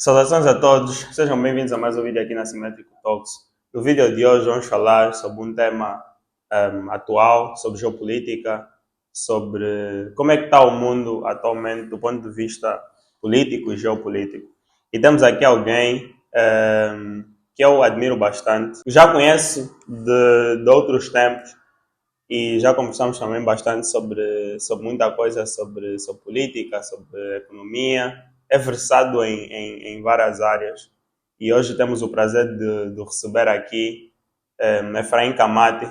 Saudações a todos, sejam bem-vindos a mais um vídeo aqui na Simétrico Talks. No vídeo de hoje vamos falar sobre um tema atual, sobre geopolítica, sobre como é que está o mundo atualmente do ponto de vista político e geopolítico. E temos aqui alguém que eu admiro bastante, já conheço de outros tempos e já conversamos também bastante sobre muita coisa, sobre política, sobre economia. É versado em várias áreas. E hoje temos o prazer de receber aqui Efraim Kamate.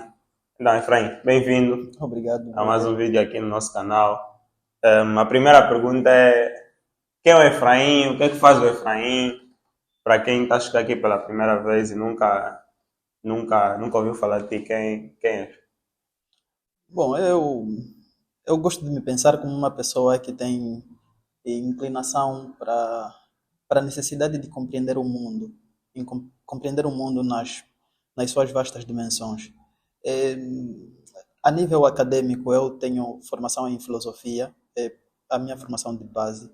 Então, Efraim, bem-vindo Obrigado, a mais um obrigado. vídeo aqui no nosso canal. A primeira pergunta é: quem é o Efraim? O que é que faz o Efraim? Para quem está a chegar aqui pela primeira vez e nunca ouviu falar de ti, quem é? Bom, eu gosto de me pensar como uma pessoa que tem inclinação para a necessidade de compreender o mundo, compreender o mundo nas suas vastas dimensões. Eh, a nível acadêmico, eu tenho formação em filosofia, é a minha formação de base.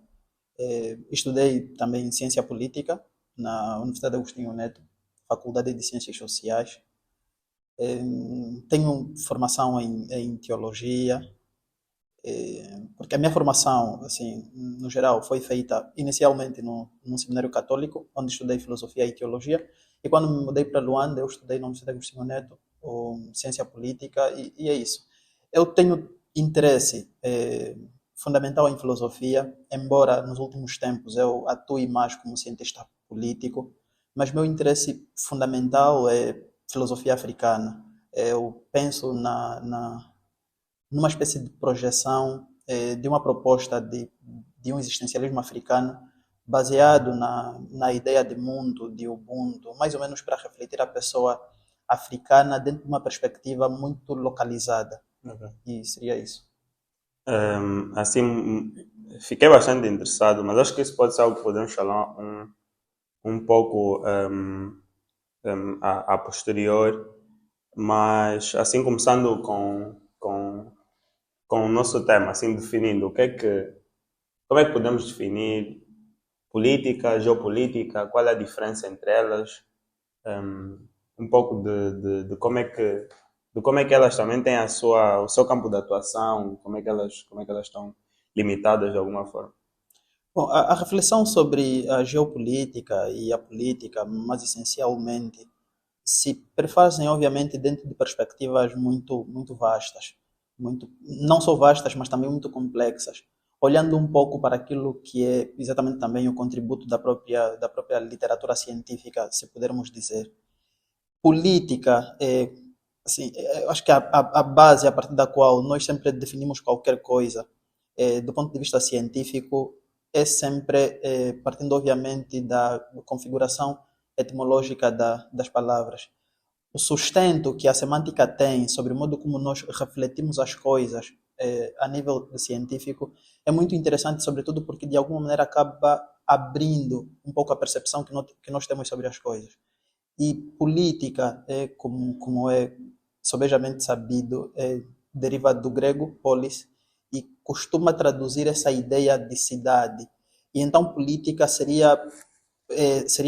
Estudei também ciência política na Universidade Agostinho Neto, Faculdade de Ciências Sociais. Tenho formação em teologia, porque a minha formação, assim, no geral, foi feita inicialmente num seminário católico, onde estudei filosofia e teologia, e quando me mudei para Luanda, eu estudei na Universidade Agostinho Neto, ciência política, e é isso. Eu tenho interesse fundamental em filosofia, embora nos últimos tempos eu atue mais como cientista político, mas meu interesse fundamental é filosofia africana. Eu penso numa espécie de projeção de uma proposta de um existencialismo africano baseado na ideia de mundo, de Ubuntu, mais ou menos para refletir a pessoa africana dentro de uma perspectiva muito localizada. Ok. E seria isso. Assim, fiquei bastante interessado, mas acho que isso pode ser algo que podemos falar um pouco a posterior. Mas, assim, começando com o nosso tema, assim, definindo como é que podemos definir política, geopolítica, qual é a diferença entre elas, um pouco de como é que elas também têm o seu campo de atuação, como é que elas estão limitadas de alguma forma. Bom, a reflexão sobre a geopolítica e a política, mais essencialmente, se prefazem, obviamente, dentro de perspectivas muito vastas, não só vastas, mas também muito complexas, olhando um pouco para aquilo que é exatamente também o contributo da própria literatura científica, se pudermos dizer. Política é, assim, eu acho que a base a partir da qual nós sempre definimos qualquer coisa, do ponto de vista científico, é sempre partindo, obviamente, da configuração etimológica das palavras. O sustento que a semântica tem sobre o modo como nós refletimos as coisas a nível científico é muito interessante, sobretudo porque de alguma maneira acaba abrindo um pouco a percepção que nós temos sobre as coisas. E política, como é sobejamente sabido, deriva do grego polis e costuma traduzir essa ideia de cidade. E então política seria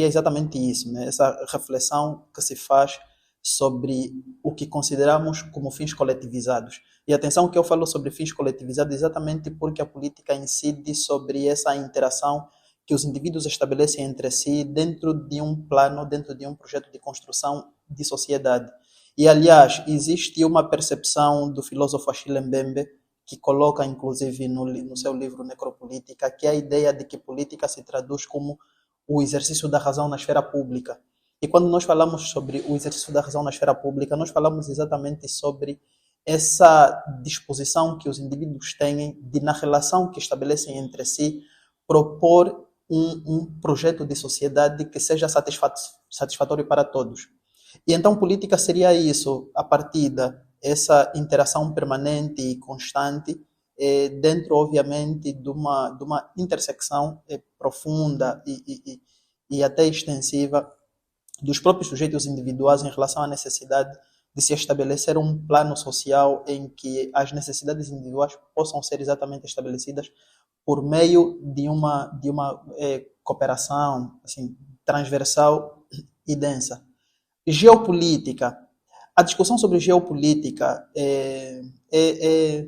exatamente isso, né? Essa reflexão que se faz sobre o que consideramos como fins coletivizados. E atenção que eu falo sobre fins coletivizados exatamente porque a política incide sobre essa interação que os indivíduos estabelecem entre si dentro de um plano, dentro de um projeto de construção de sociedade. E, aliás, existe uma percepção do filósofo Achille Mbembe, que coloca, inclusive, no seu livro Necropolítica, que é a ideia de que política se traduz como o exercício da razão na esfera pública. E quando nós falamos sobre o exercício da razão na esfera pública, nós falamos exatamente sobre essa disposição que os indivíduos têm de, na relação que estabelecem entre si, propor um projeto de sociedade que seja satisfatório para todos. E então política seria isso, a partida, essa interação permanente e constante, dentro, obviamente, de uma intersecção profunda e até extensiva dos próprios sujeitos individuais em relação à necessidade de se estabelecer um plano social em que as necessidades individuais possam ser exatamente estabelecidas por meio de uma cooperação assim, transversal e densa. Geopolítica. A discussão sobre geopolítica é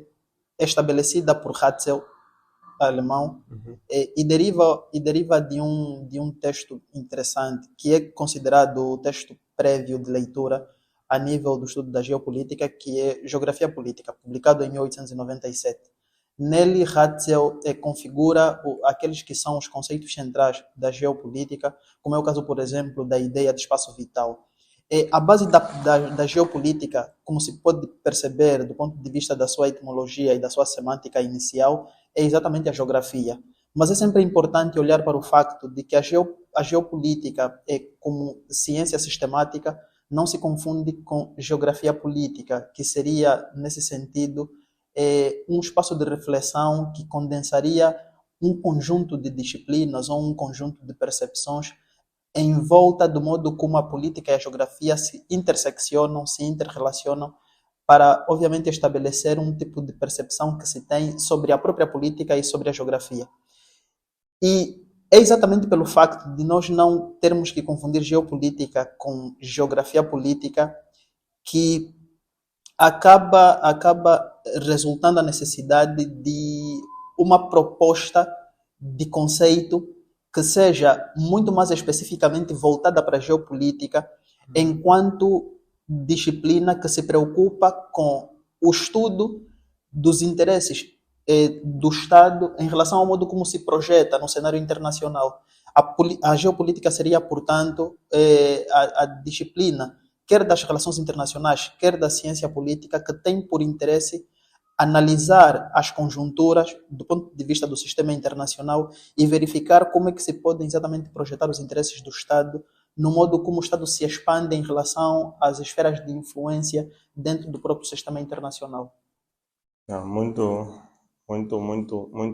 estabelecida por Ratzel, alemão, e deriva de um texto interessante, que é considerado o texto prévio de leitura a nível do estudo da geopolítica, que é Geografia Política, publicado em 1897. Nele, Ratzel configura aqueles que são os conceitos centrais da geopolítica, como é o caso, por exemplo, da ideia de espaço vital. A base da geopolítica, como se pode perceber do ponto de vista da sua etimologia e da sua semântica inicial, é exatamente a geografia. Mas é sempre importante olhar para o facto de que a geopolítica, como ciência sistemática, não se confunde com geografia política, que seria, nesse sentido, um espaço de reflexão que condensaria um conjunto de disciplinas ou um conjunto de percepções em volta do modo como a política e a geografia se interseccionam, se interrelacionam, para, obviamente, estabelecer um tipo de percepção que se tem sobre a própria política e sobre a geografia. E é exatamente pelo facto de nós não termos que confundir geopolítica com geografia política que acaba resultando a necessidade de uma proposta de conceito que seja muito mais especificamente voltada para a geopolítica, enquanto disciplina que se preocupa com o estudo dos interesses do Estado em relação ao modo como se projeta no cenário internacional. A geopolítica seria, portanto, a disciplina, quer das relações internacionais, quer da ciência política, que tem por interesse analisar as conjunturas do ponto de vista do sistema internacional e verificar como é que se podem exatamente projetar os interesses do Estado no modo como o Estado se expande em relação às esferas de influência dentro do próprio sistema internacional. Muito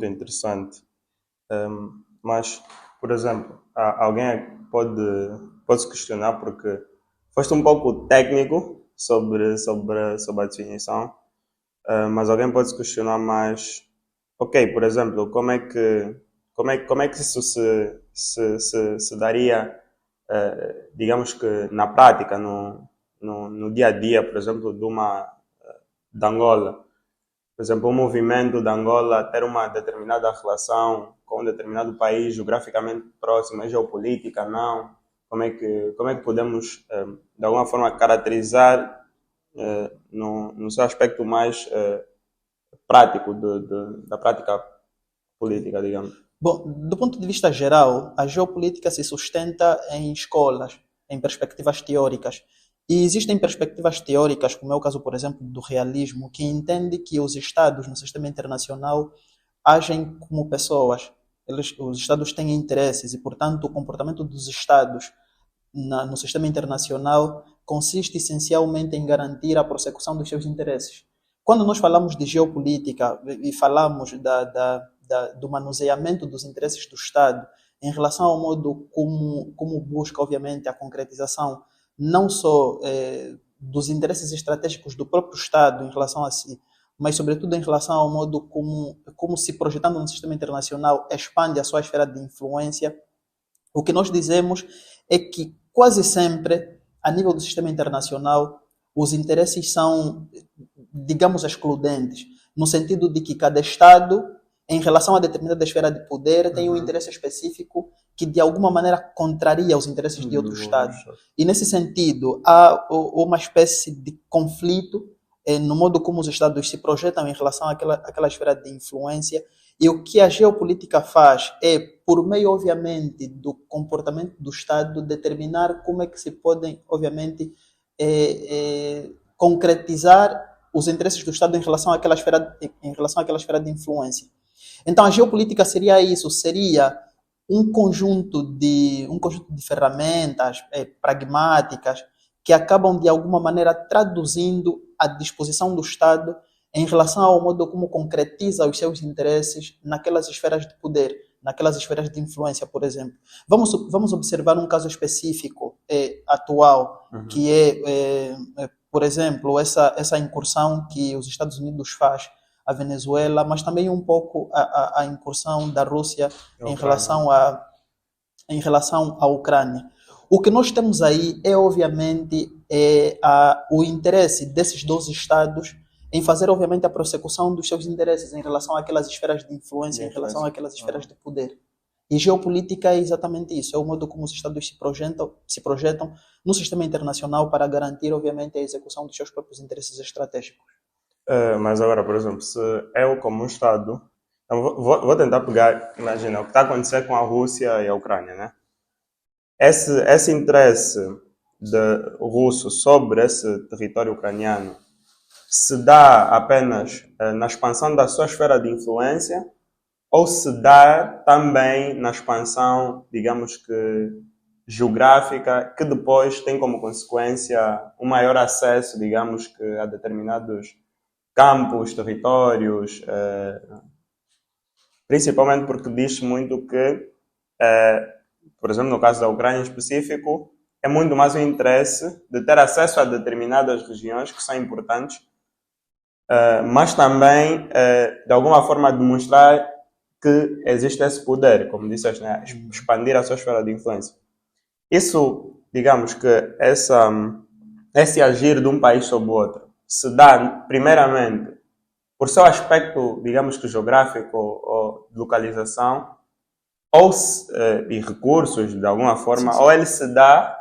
interessante. Mas, por exemplo, alguém pode se questionar porque foste um pouco técnico sobre a definição, mas alguém pode se questionar mais, ok, por exemplo, como é que isso se daria, digamos que na prática, no dia a dia, por exemplo, de Angola. Por exemplo, um movimento de Angola ter uma determinada relação com um determinado país geograficamente próximo, é geopolítica, não? Como é que podemos, de alguma forma, caracterizar no seu aspecto mais prático da prática política, digamos? Bom, do ponto de vista geral, a geopolítica se sustenta em escolas, em perspectivas teóricas. E existem perspectivas teóricas, como é o caso, por exemplo, do realismo, que entende que os Estados no sistema internacional agem como pessoas. Os Estados têm interesses e, portanto, o comportamento dos Estados no sistema internacional consiste essencialmente em garantir a prossecução dos seus interesses. Quando nós falamos de geopolítica e falamos do manuseamento dos interesses do Estado em relação ao modo como busca, obviamente, a concretização não só dos interesses estratégicos do próprio Estado em relação a si, mas sobretudo em relação ao modo como se projetando no sistema internacional expande a sua esfera de influência, o que nós dizemos é que quase sempre, a nível do sistema internacional, os interesses são, digamos, excludentes, no sentido de que cada Estado, em relação a determinada esfera de poder, tem um interesse específico que de alguma maneira contraria os interesses de outro Estado. E nesse sentido, há uma espécie de conflito no modo como os Estados se projetam em relação àquela esfera de influência. E o que a geopolítica faz é, por meio, obviamente, do comportamento do Estado, determinar como é que se podem, obviamente, concretizar os interesses do Estado em relação àquela esfera de influência. Então, a geopolítica seria isso, seria um conjunto de ferramentas pragmáticas que acabam, de alguma maneira, traduzindo a disposição do Estado em relação ao modo como concretiza os seus interesses naquelas esferas de poder, naquelas esferas de influência, por exemplo. Vamos observar um caso específico atual, que por exemplo, essa incursão que os Estados Unidos faz a Venezuela, mas também um pouco a incursão da Rússia em relação à Ucrânia. O que nós temos aí é, obviamente, o interesse desses dois Estados em fazer, obviamente, a prossecução dos seus interesses em relação àquelas esferas de influência, em relação àquelas esferas de poder. E geopolítica é exatamente isso, é o modo como os Estados se projetam no sistema internacional para garantir, obviamente, a execução dos seus próprios interesses estratégicos. Mas agora, por exemplo, se eu como um Estado, então vou tentar pegar, imagina, o que está a acontecer com a Rússia e a Ucrânia, né? Esse interesse russo sobre esse território ucraniano se dá apenas na expansão da sua esfera de influência ou se dá também na expansão, digamos que, geográfica, que depois tem como consequência um maior acesso, digamos que, a determinados campos, territórios, principalmente porque diz muito que, por exemplo, no caso da Ucrânia em específico, é muito mais o interesse de ter acesso a determinadas regiões que são importantes, mas também, de alguma forma, demonstrar que existe esse poder, como disseste, né? Expandir a sua esfera de influência. Isso, digamos que, esse agir de um país sobre o outro se dá, primeiramente, por seu aspecto, digamos que geográfico ou de localização, ou e recursos, de alguma forma, Sim. ou ele se dá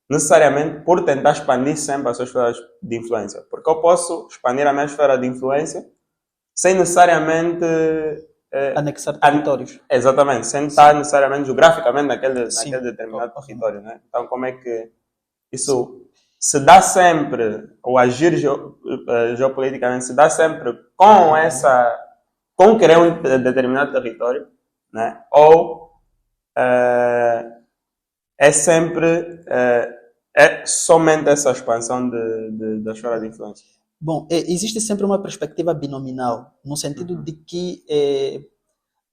necessariamente por tentar expandir sempre as suas esferas de influência. Porque eu posso expandir a minha esfera de influência sem necessariamente anexar territórios. Exatamente, sem estar necessariamente geograficamente naquele determinado território. Né? Então, como é que isso se dá sempre, o agir geopoliticamente se dá sempre com querer um determinado território, né? Ou é sempre somente essa expansão da esfera de influência? Bom, existe sempre uma perspectiva binominal, no sentido de que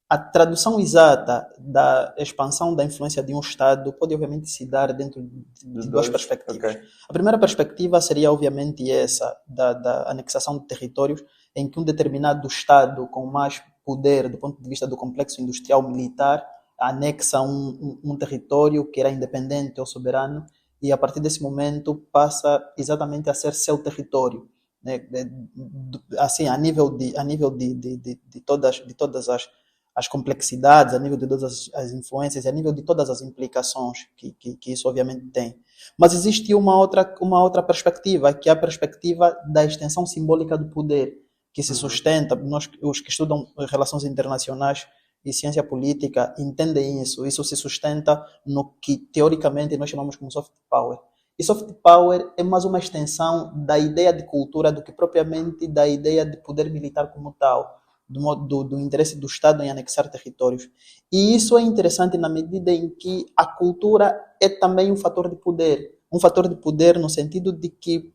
a tradução exata da expansão da influência de um Estado pode, obviamente, se dar dentro de duas perspectivas. Okay. A primeira perspectiva seria, obviamente, essa da anexação de territórios, em que um determinado Estado com mais poder do ponto de vista do complexo industrial militar anexa um território que era independente ou soberano e, a partir desse momento, passa exatamente a ser seu território. Né? Assim, a nível de todas as complexidades, a nível de todas as influências e a nível de todas as implicações que isso obviamente tem. Mas existe uma outra perspectiva, que é a perspectiva da extensão simbólica do poder, que se sustenta, os que estudam relações internacionais e ciência política entendem isso. Isso se sustenta no que teoricamente nós chamamos como soft power. E soft power é mais uma extensão da ideia de cultura do que propriamente da ideia de poder militar como tal, do interesse do Estado em anexar territórios. E isso é interessante na medida em que a cultura é também um fator de poder no sentido de que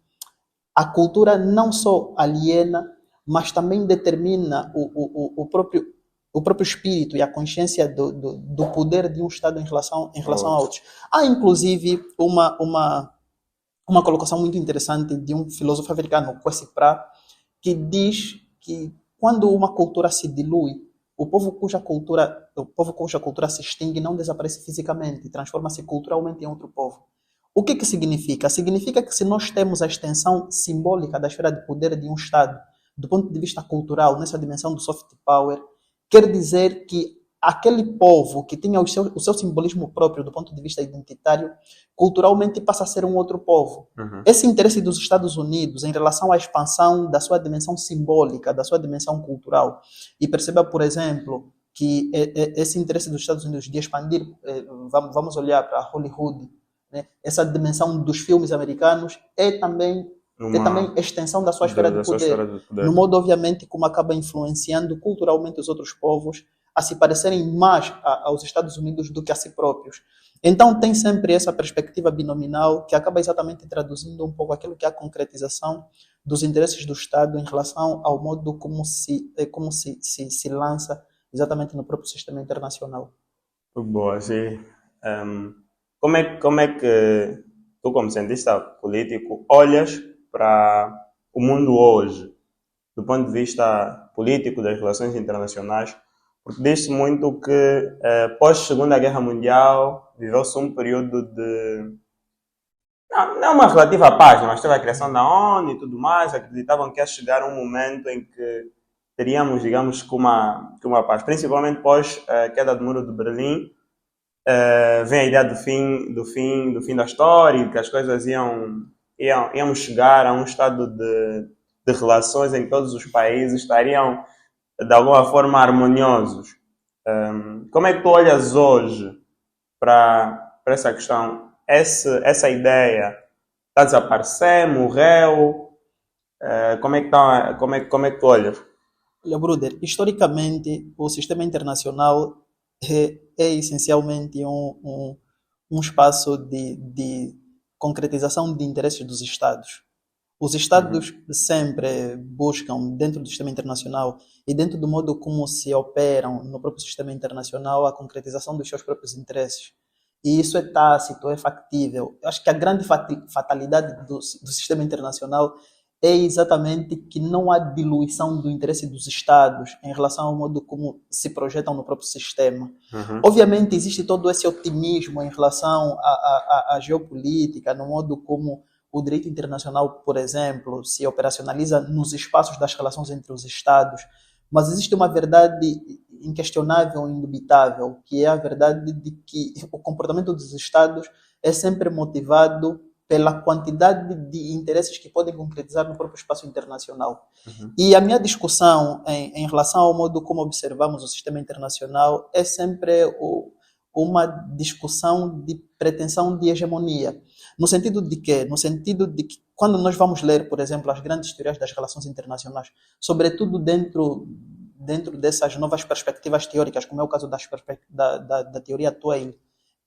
a cultura não só aliena, mas também determina o próprio espírito e a consciência do poder de um Estado em relação a outros. Há, inclusive, uma colocação muito interessante de um filósofo africano, Kwesi Pra, que diz que quando uma cultura se dilui, o povo cuja cultura se extingue não desaparece fisicamente, transforma-se culturalmente em outro povo. O que significa? Significa que se nós temos a extensão simbólica da esfera de poder de um Estado, do ponto de vista cultural, nessa dimensão do soft power, quer dizer que aquele povo que tinha o seu simbolismo próprio do ponto de vista identitário, culturalmente passa a ser um outro povo. Esse interesse dos Estados Unidos em relação à expansão da sua dimensão simbólica, da sua dimensão cultural, e perceba, por exemplo, que esse interesse dos Estados Unidos de expandir, vamos olhar para Hollywood, né? Essa dimensão dos filmes americanos é também extensão da sua esfera de poder. No modo, obviamente, como acaba influenciando culturalmente os outros povos a se parecerem mais aos Estados Unidos do que a si próprios. Então tem sempre essa perspectiva binominal que acaba exatamente traduzindo um pouco aquilo que é a concretização dos interesses do Estado em relação ao modo como se lança exatamente no próprio sistema internacional. Boa, sim. Como é que tu, como cientista político, olhas para o mundo hoje? do ponto de vista político das relações internacionais, porque diz-se muito que pós-Segunda Guerra Mundial viveu-se um período de não é uma relativa paz, mas teve a criação da ONU e tudo mais, acreditavam que ia chegar um momento em que teríamos, digamos, que uma paz, principalmente pós a queda do Muro de Berlim. Vem a ideia do fim da história, e que as coisas íamos chegar a um estado de relações em que todos os países estariam de alguma forma harmoniosos. Como é que tu olhas hoje para essa questão? Essa ideia está a desaparecer, morreu? Como é que tu olhas? Olha, Bruder, historicamente, o sistema internacional é essencialmente um espaço de concretização de interesses dos Estados. Os Uhum, Estados sempre buscam, dentro do sistema internacional e dentro do modo como se operam no próprio sistema internacional, a concretização dos seus próprios interesses. E isso é tácito, é factível. Eu acho que a grande fatalidade do sistema internacional é exatamente que não há diluição do interesse dos Estados em relação ao modo como se projetam no próprio sistema. uhum, Obviamente, existe todo esse otimismo em relação à geopolítica, no modo como o direito internacional, por exemplo, se operacionaliza nos espaços das relações entre os Estados, mas existe uma verdade inquestionável e indubitável, que é a verdade de que o comportamento dos Estados é sempre motivado pela quantidade de interesses que podem concretizar no próprio espaço internacional. uhum. E a minha discussão em relação ao modo como observamos o sistema internacional é sempre uma discussão de pretensão de hegemonia. No sentido de quê? No sentido de que, quando nós vamos ler, por exemplo, as grandes teorias das relações internacionais, sobretudo dentro dessas novas perspectivas teóricas, como é o caso da teoria Twain,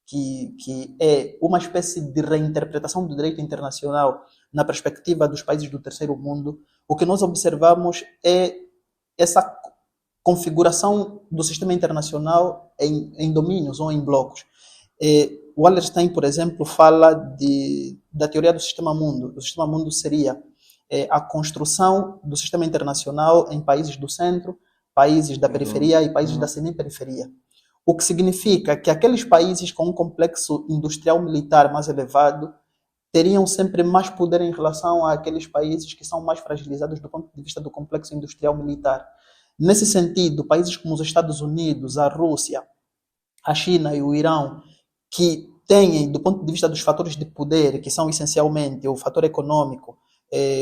que é uma espécie de reinterpretação do direito internacional na perspectiva dos países do terceiro mundo, o que nós observamos é essa configuração do sistema internacional em domínios ou em blocos. Wallerstein, por exemplo, fala da teoria do sistema mundo. O sistema mundo seria a construção do sistema internacional em países do centro, países da periferia e países da semi-periferia. O que significa que aqueles países com um complexo industrial militar mais elevado teriam sempre mais poder em relação àqueles países que são mais fragilizados do ponto de vista do complexo industrial militar. Nesse sentido, países como os Estados Unidos, a Rússia, a China e o Irão, que têm, do ponto de vista dos fatores de poder, que são essencialmente o fator econômico,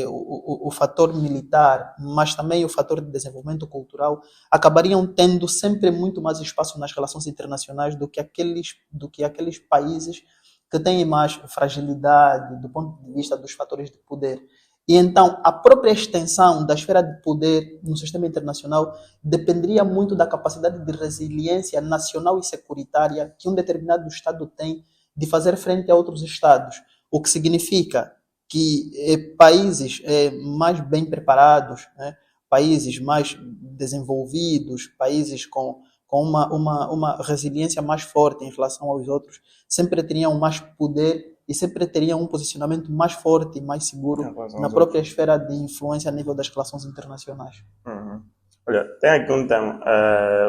o fator militar, mas também o fator de desenvolvimento cultural, acabariam tendo sempre muito mais espaço nas relações internacionais do que aqueles países que têm mais fragilidade do ponto de vista dos fatores de poder. E então, a própria extensão da esfera de poder no sistema internacional dependeria muito da capacidade de resiliência nacional e securitária que um determinado Estado tem de fazer frente a outros Estados. O que significa que países mais bem preparados, né, países mais desenvolvidos, países com uma resiliência mais forte em relação aos outros, sempre teriam mais poder e sempre teriam um posicionamento mais forte e mais Em seguro relação na aos própria outros. esfera de influência a nível das relações internacionais. Uhum. Olha, tem aqui um tema.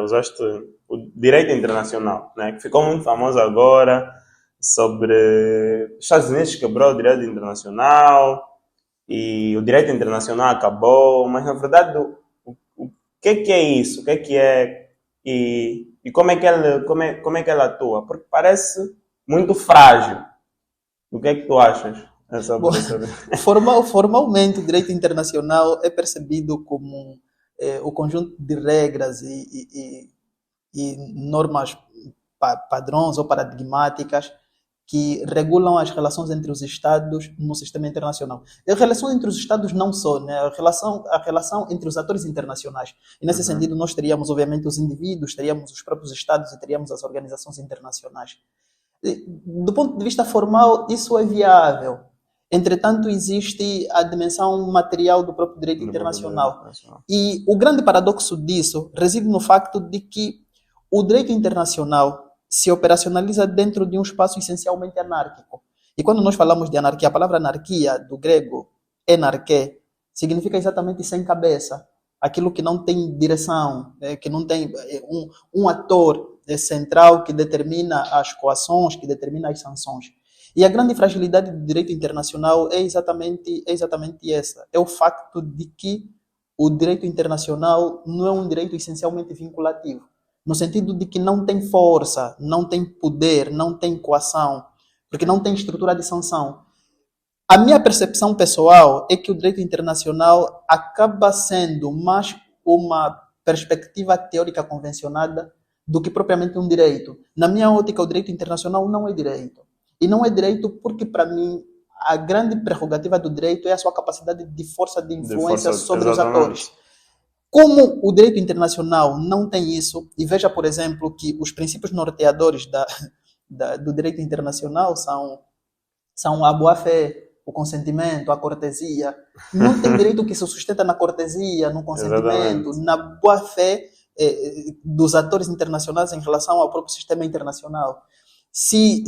Usaste o direito internacional, né, que ficou muito famoso agora, sobre os Estados Unidos quebrou o direito internacional e o direito internacional acabou, mas na verdade o que é isso? O que é e como é que ele atua? Porque parece muito frágil. O que é que tu achas Bom, sobre isso? formalmente, o direito internacional é percebido como o conjunto de regras e normas padrões ou paradigmáticas que regulam as relações entre os Estados no sistema internacional. A relação entre os Estados não só, né? A relação entre os atores internacionais. E nesse Uhum. sentido, nós teríamos, obviamente, os indivíduos, teríamos os próprios Estados e teríamos as organizações internacionais. Do ponto de vista formal, isso é viável. Entretanto, existe a dimensão material do próprio direito Do próprio direito internacional. internacional. E o grande paradoxo disso reside no facto de que o direito internacional se operacionaliza dentro de um espaço essencialmente anárquico. E quando nós falamos de anarquia, a palavra anarquia, do grego enarqué, significa exatamente sem cabeça. Aquilo que não tem direção, que não tem um ator central que determina as coações, que determina as sanções. E a grande fragilidade do direito internacional é exatamente essa. É o facto de que o direito internacional não é um direito essencialmente vinculativo, no sentido de que não tem força, não tem poder, não tem coação, porque não tem estrutura de sanção. A minha percepção pessoal é que o direito internacional acaba sendo mais uma perspectiva teórica convencionada do que propriamente um direito. Na minha ótica, o direito internacional não é direito. E não é direito porque, para mim, a grande prerrogativa do direito é a sua capacidade de força de influência sobre os atores. Como o direito internacional não tem isso, e veja, por exemplo, que os princípios norteadores do direito internacional são a boa-fé, o consentimento, a cortesia. Não tem direito que se sustenta na cortesia, no consentimento, na boa-fé dos atores internacionais em relação ao próprio sistema internacional. Se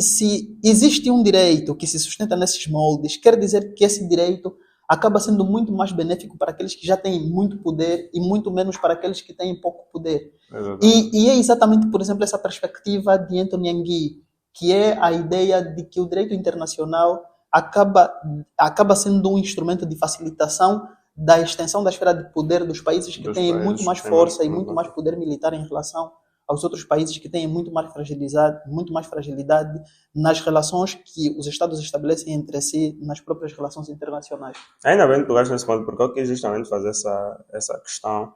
existe um direito que se sustenta nesses moldes, quer dizer que esse direito acaba sendo muito mais benéfico para aqueles que já têm muito poder e muito menos para aqueles que têm pouco poder. E é exatamente, por exemplo, essa perspectiva de Anthony Enghi, que é a ideia de que o direito internacional acaba sendo um instrumento de facilitação da extensão da esfera de poder dos países que têm muito mais força e muito mais poder militar em relação aos outros países que têm muito mais fragilidade nas relações que os Estados estabelecem entre si, nas próprias relações internacionais. Ainda bem que tu gastas nesse ponto, porque eu quis justamente fazer essa questão.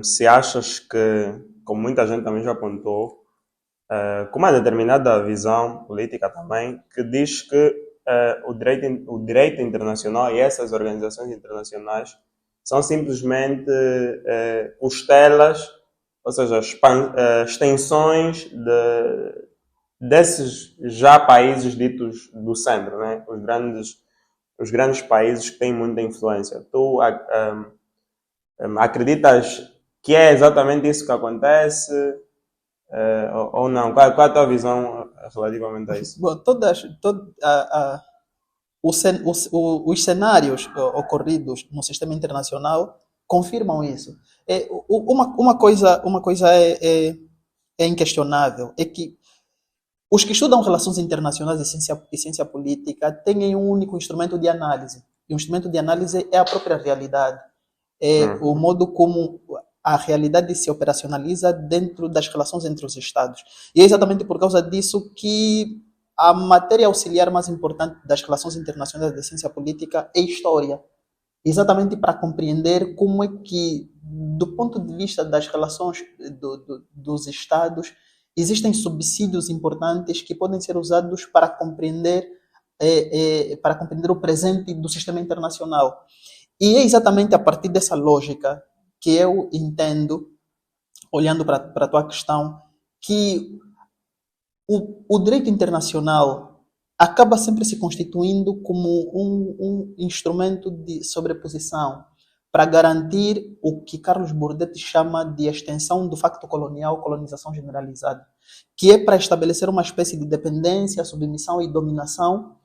Se achas que, como muita gente também já apontou, com uma determinada visão política também, que diz que o direito internacional e essas organizações internacionais são simplesmente costelas, ou seja, extensões desses já países ditos do centro, né? Os grandes países que têm muita influência. Tu acreditas que é exatamente isso que acontece ou não? Qual é a tua visão relativamente a isso? Bom, os cenários ocorridos no sistema internacional confirmam isso. Uma coisa é inquestionável, é que os que estudam relações internacionais e ciência política têm um único instrumento de análise. E o instrumento de análise é a própria realidade. É o modo como a realidade se operacionaliza dentro das relações entre os Estados. E é exatamente por causa disso que a matéria auxiliar mais importante das relações internacionais de ciência política é história. Exatamente para compreender como é que, do ponto de vista das relações dos Estados, existem subsídios importantes que podem ser usados para compreender o presente do sistema internacional. E é exatamente a partir dessa lógica que eu entendo, olhando para a tua questão, que o direito internacional acaba sempre se constituindo como um instrumento de sobreposição para garantir o que Carlos Bourdieu chama de extensão do facto colonial, colonização generalizada, que é para estabelecer uma espécie de dependência, submissão e dominação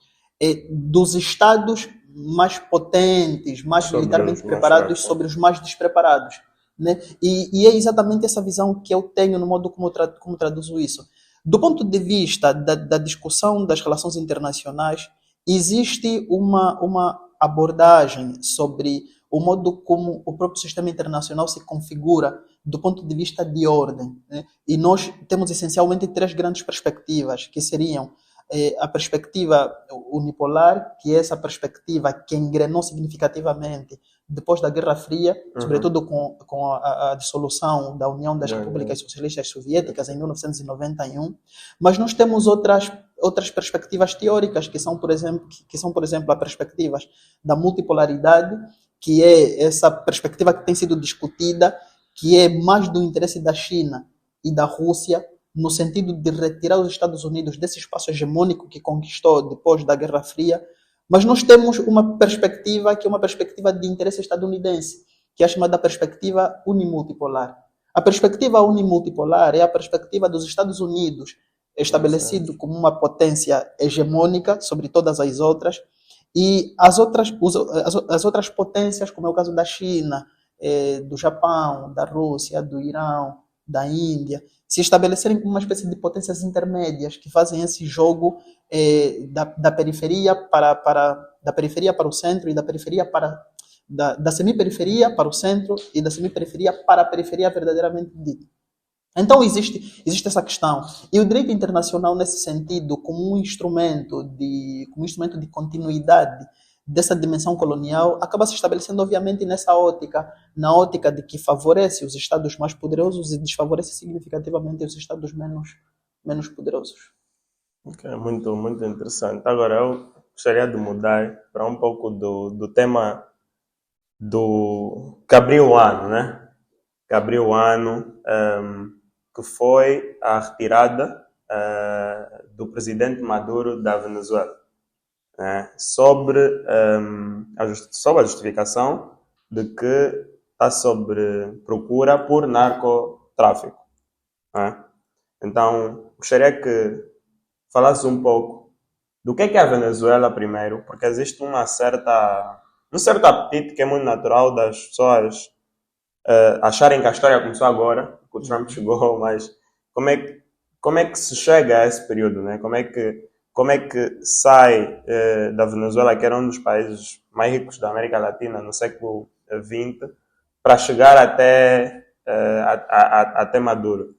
dos Estados mais potentes, mais militarmente preparados sobre os mais despreparados. Né? E é exatamente essa visão que eu tenho no modo como traduzo isso. Do ponto de vista da discussão das relações internacionais, existe uma abordagem sobre o modo como o próprio sistema internacional se configura do ponto de vista de ordem. Né? E nós temos essencialmente três grandes perspectivas, que seriam a perspectiva unipolar, que é essa perspectiva que engrenou significativamente depois da Guerra Fria, sobretudo com a dissolução da União das Repúblicas Socialistas Soviéticas em 1991. Mas nós temos outras perspectivas teóricas que são, por exemplo, a perspectiva da multipolaridade, que é essa perspectiva que tem sido discutida, que é mais do interesse da China e da Rússia, no sentido de retirar os Estados Unidos desse espaço hegemônico que conquistou depois da Guerra Fria. Mas nós temos uma perspectiva que é uma perspectiva de interesse estadunidense, que é a chamada perspectiva unimultipolar. A perspectiva unimultipolar é a perspectiva dos Estados Unidos, estabelecido como uma potência hegemônica sobre todas as outras, E as outras potências, como é o caso da China, do Japão, da Rússia, do Irão, da Índia, se estabelecerem como uma espécie de potências intermédias que fazem esse jogo da periferia da periferia para o centro e da periferia para da semi-periferia para o centro e da semi-periferia para a periferia verdadeiramente dita. Então existe essa questão. E o direito internacional, nesse sentido, como um instrumento de continuidade dessa dimensão colonial, acaba se estabelecendo, obviamente, nessa ótica, na ótica de que favorece os estados mais poderosos e desfavorece significativamente os estados menos poderosos. Ok, muito, muito interessante. Agora, eu gostaria de mudar para um pouco do tema que abriu o ano, né? Que abriu o ano, que foi a retirada do presidente Maduro da Venezuela, né? Sobre a justificação de que está sob procura por narcotráfico, né? Então, gostaria que falasse um pouco do que é a Venezuela primeiro, porque existe um certo apetite que é muito natural das pessoas acharem que a história começou agora, que o Trump chegou, mas como é que se chega a esse período, né? Como é que sai da Venezuela, que era um dos países mais ricos da América Latina no século XX, para chegar até Maduro,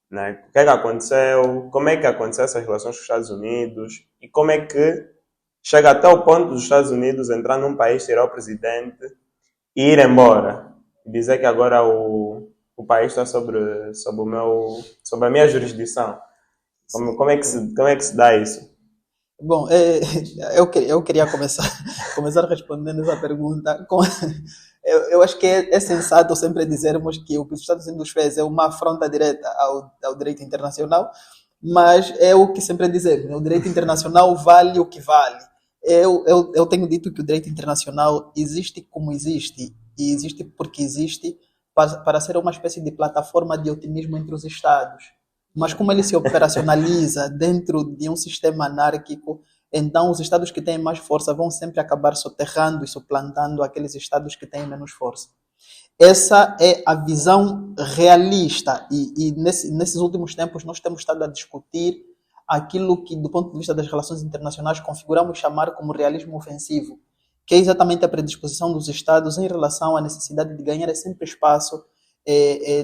né? O que é que aconteceu? Como é que aconteceu essas relações com os Estados Unidos? E como é que chega até o ponto dos Estados Unidos entrar num país, tirar o presidente e ir embora? Dizer que agora o país está sobre a minha jurisdição. Como é que se dá isso? Bom, eu queria começar respondendo essa pergunta. Eu acho que é sensato sempre dizermos que o que os Estados Unidos fez é uma afronta direta ao direito internacional, mas é o que sempre dizemos, né? O direito internacional vale o que vale. Eu tenho dito que o direito internacional existe como existe, e existe porque existe para ser uma espécie de plataforma de otimismo entre os Estados. Mas como ele se operacionaliza dentro de um sistema anárquico, então os estados que têm mais força vão sempre acabar soterrando e suplantando aqueles estados que têm menos força. Essa é a visão realista e nesses últimos tempos nós temos estado a discutir aquilo que, do ponto de vista das relações internacionais, configuramos chamar como realismo ofensivo, que é exatamente a predisposição dos Estados em relação à necessidade de ganhar sempre espaço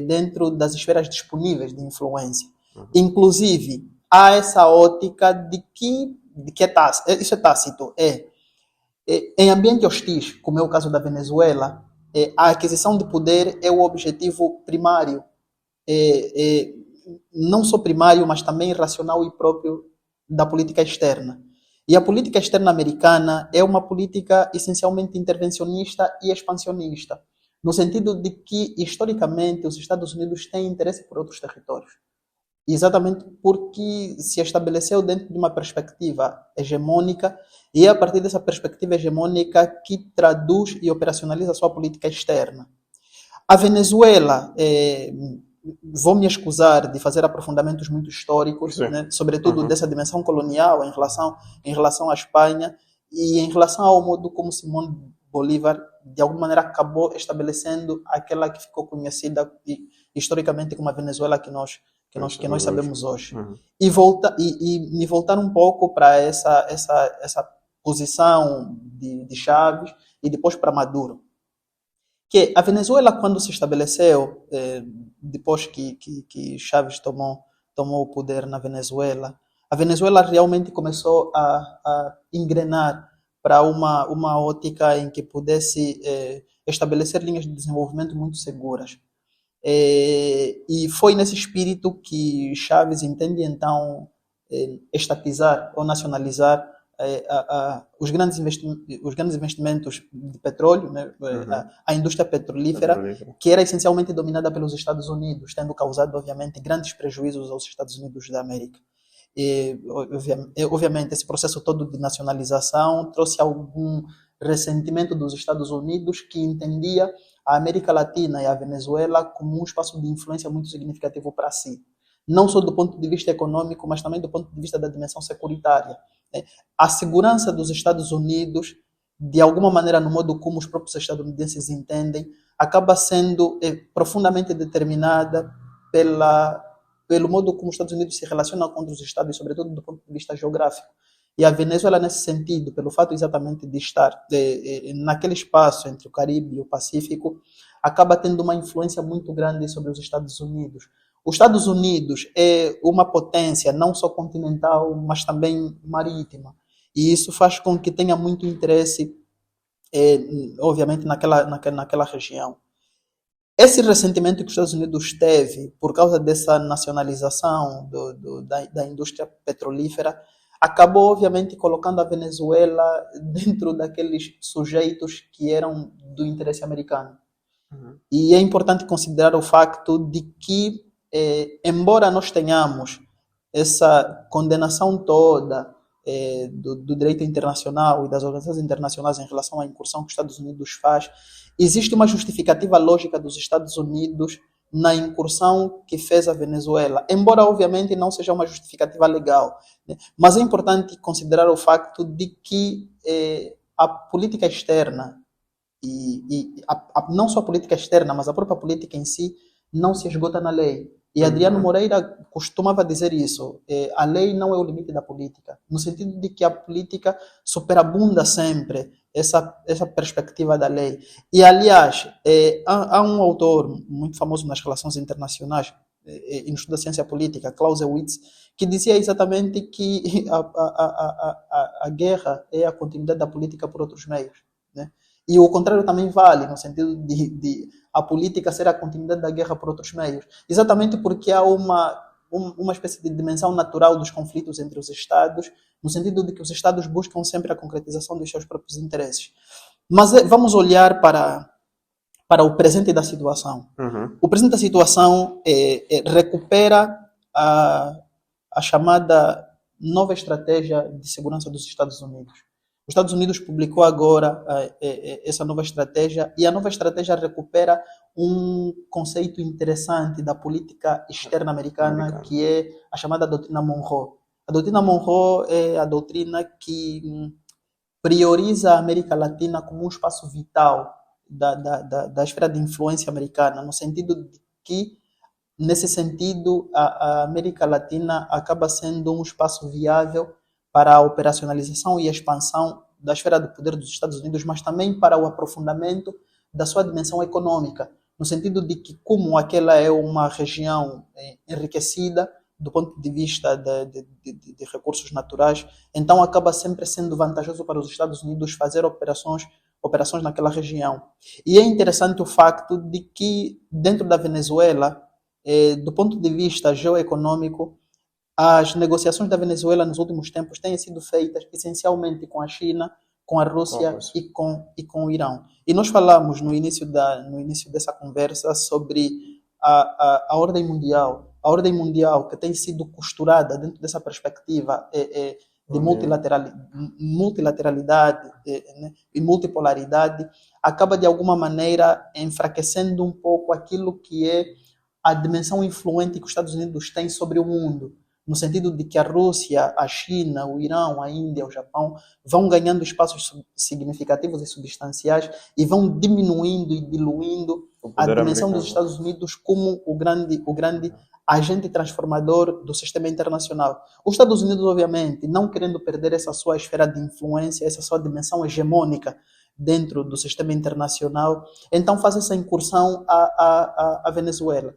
dentro das esferas disponíveis de influência. Inclusive, há essa ótica de que isso é tácito, em ambiente hostis, como é o caso da Venezuela, a aquisição de poder é o objetivo primário, não só primário, mas também racional e próprio da política externa. E a política externa americana é uma política essencialmente intervencionista e expansionista, no sentido de que, historicamente, os Estados Unidos têm interesse por outros territórios. Exatamente porque se estabeleceu dentro de uma perspectiva hegemônica e é a partir dessa perspectiva hegemônica que traduz e operacionaliza a sua política externa. A Venezuela, vou me escusar de fazer aprofundamentos muito históricos, né, sobretudo dessa dimensão colonial em relação à Espanha e em relação ao modo como Simón Bolívar, de alguma maneira, acabou estabelecendo aquela que ficou conhecida historicamente como a Venezuela que nós sabemos hoje. E me voltar um pouco para essa posição de Chávez e depois para Maduro. Que a Venezuela, quando se estabeleceu, depois que Chávez tomou o poder na Venezuela, a Venezuela realmente começou a engrenar para uma ótica em que pudesse estabelecer linhas de desenvolvimento muito seguras. E foi nesse espírito que Chávez entende então estatizar ou nacionalizar os grandes investimentos de petróleo, né? A indústria petrolífera, que era essencialmente dominada pelos Estados Unidos, tendo causado, obviamente, grandes prejuízos aos Estados Unidos da América. E, obviamente, esse processo todo de nacionalização trouxe algum ressentimento dos Estados Unidos, que entendia a América Latina e a Venezuela como um espaço de influência muito significativo para si. não só do ponto de vista econômico, mas também do ponto de vista da dimensão securitária. A segurança dos Estados Unidos, de alguma maneira, no modo como os próprios estadunidenses entendem, acaba sendo profundamente determinada pelo modo como os Estados Unidos se relacionam com outros estados, sobretudo do ponto de vista geográfico. E a Venezuela, nesse sentido, pelo fato exatamente de estar naquele espaço entre o Caribe e o Pacífico, acaba tendo uma influência muito grande sobre os Estados Unidos. Os Estados Unidos é uma potência não só continental, mas também marítima. E isso faz com que tenha muito interesse, obviamente, naquela região. Esse ressentimento que os Estados Unidos teve por causa dessa nacionalização da indústria petrolífera acabou, obviamente, colocando a Venezuela dentro daqueles sujeitos que eram do interesse americano. E é importante considerar o facto de que, embora nós tenhamos essa condenação toda do direito internacional e das organizações internacionais em relação à incursão que os Estados Unidos faz, existe uma justificativa lógica dos Estados Unidos na incursão que fez a Venezuela, embora obviamente não seja uma justificativa legal, né? Mas é importante considerar o facto de que a política externa não só a política externa, mas a própria política em si não se esgota na lei. E Adriano Moreira costumava dizer isso, a lei não é o limite da política, no sentido de que a política superabunda sempre essa perspectiva da lei. E, aliás, há um autor muito famoso nas relações internacionais, e no estudo da ciência política, Clausewitz, que dizia exatamente que a guerra é a continuidade da política por outros meios, né? E o contrário também vale, no sentido de a política ser a continuidade da guerra por outros meios. Exatamente porque há uma espécie de dimensão natural dos conflitos entre os Estados, no sentido de que os Estados buscam sempre a concretização dos seus próprios interesses. Mas vamos olhar para o presente da situação. O presente da situação recupera a chamada nova estratégia de segurança dos Estados Unidos. Os Estados Unidos publicou agora essa nova estratégia, e a nova estratégia recupera um conceito interessante da política externa americana, que é a chamada doutrina Monroe. A doutrina Monroe é a doutrina que prioriza a América Latina como um espaço vital da esfera de influência americana, no sentido de que, nesse sentido, a América Latina acaba sendo um espaço viável para a operacionalização e a expansão da esfera do poder dos Estados Unidos, mas também para o aprofundamento da sua dimensão econômica, no sentido de que, como aquela é uma região enriquecida do ponto de vista de recursos naturais, então acaba sempre sendo vantajoso para os Estados Unidos fazer operações naquela região. E é interessante o facto de que, dentro da Venezuela, do ponto de vista geoeconômico, as negociações da Venezuela nos últimos tempos têm sido feitas essencialmente com a China, com a Rússia e com o Irão. E nós falamos no início dessa conversa sobre a ordem mundial. A ordem mundial que tem sido costurada dentro dessa perspectiva de multilateralidade né, e multipolaridade, acaba de alguma maneira enfraquecendo um pouco aquilo que é a dimensão influente que os Estados Unidos têm sobre o mundo, no sentido de que a Rússia, a China, o Irão, a Índia, o Japão vão ganhando espaços significativos e substanciais e vão diminuindo e diluindo a dimensão dos Estados Unidos como o grande agente transformador do sistema internacional. Os Estados Unidos, obviamente, não querendo perder essa sua esfera de influência, essa sua dimensão hegemônica dentro do sistema internacional, então faz essa incursão à Venezuela.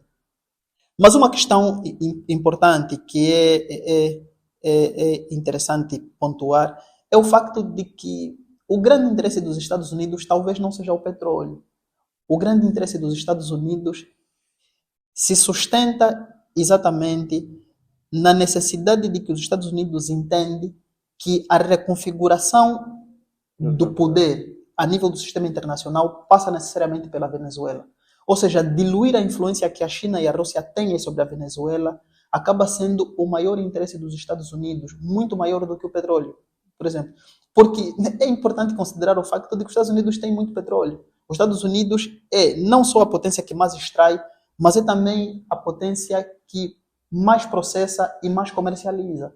Mas uma questão importante que é interessante pontuar é o facto de que o grande interesse dos Estados Unidos talvez não seja o petróleo. O grande interesse dos Estados Unidos se sustenta exatamente na necessidade de que os Estados Unidos entendem que a reconfiguração do poder a nível do sistema internacional passa necessariamente pela Venezuela. Ou seja, diluir a influência que a China e a Rússia têm sobre a Venezuela acaba sendo o maior interesse dos Estados Unidos, muito maior do que o petróleo, por exemplo. Porque é importante considerar o facto de que os Estados Unidos têm muito petróleo. Os Estados Unidos é não só a potência que mais extrai, mas é também a potência que mais processa e mais comercializa.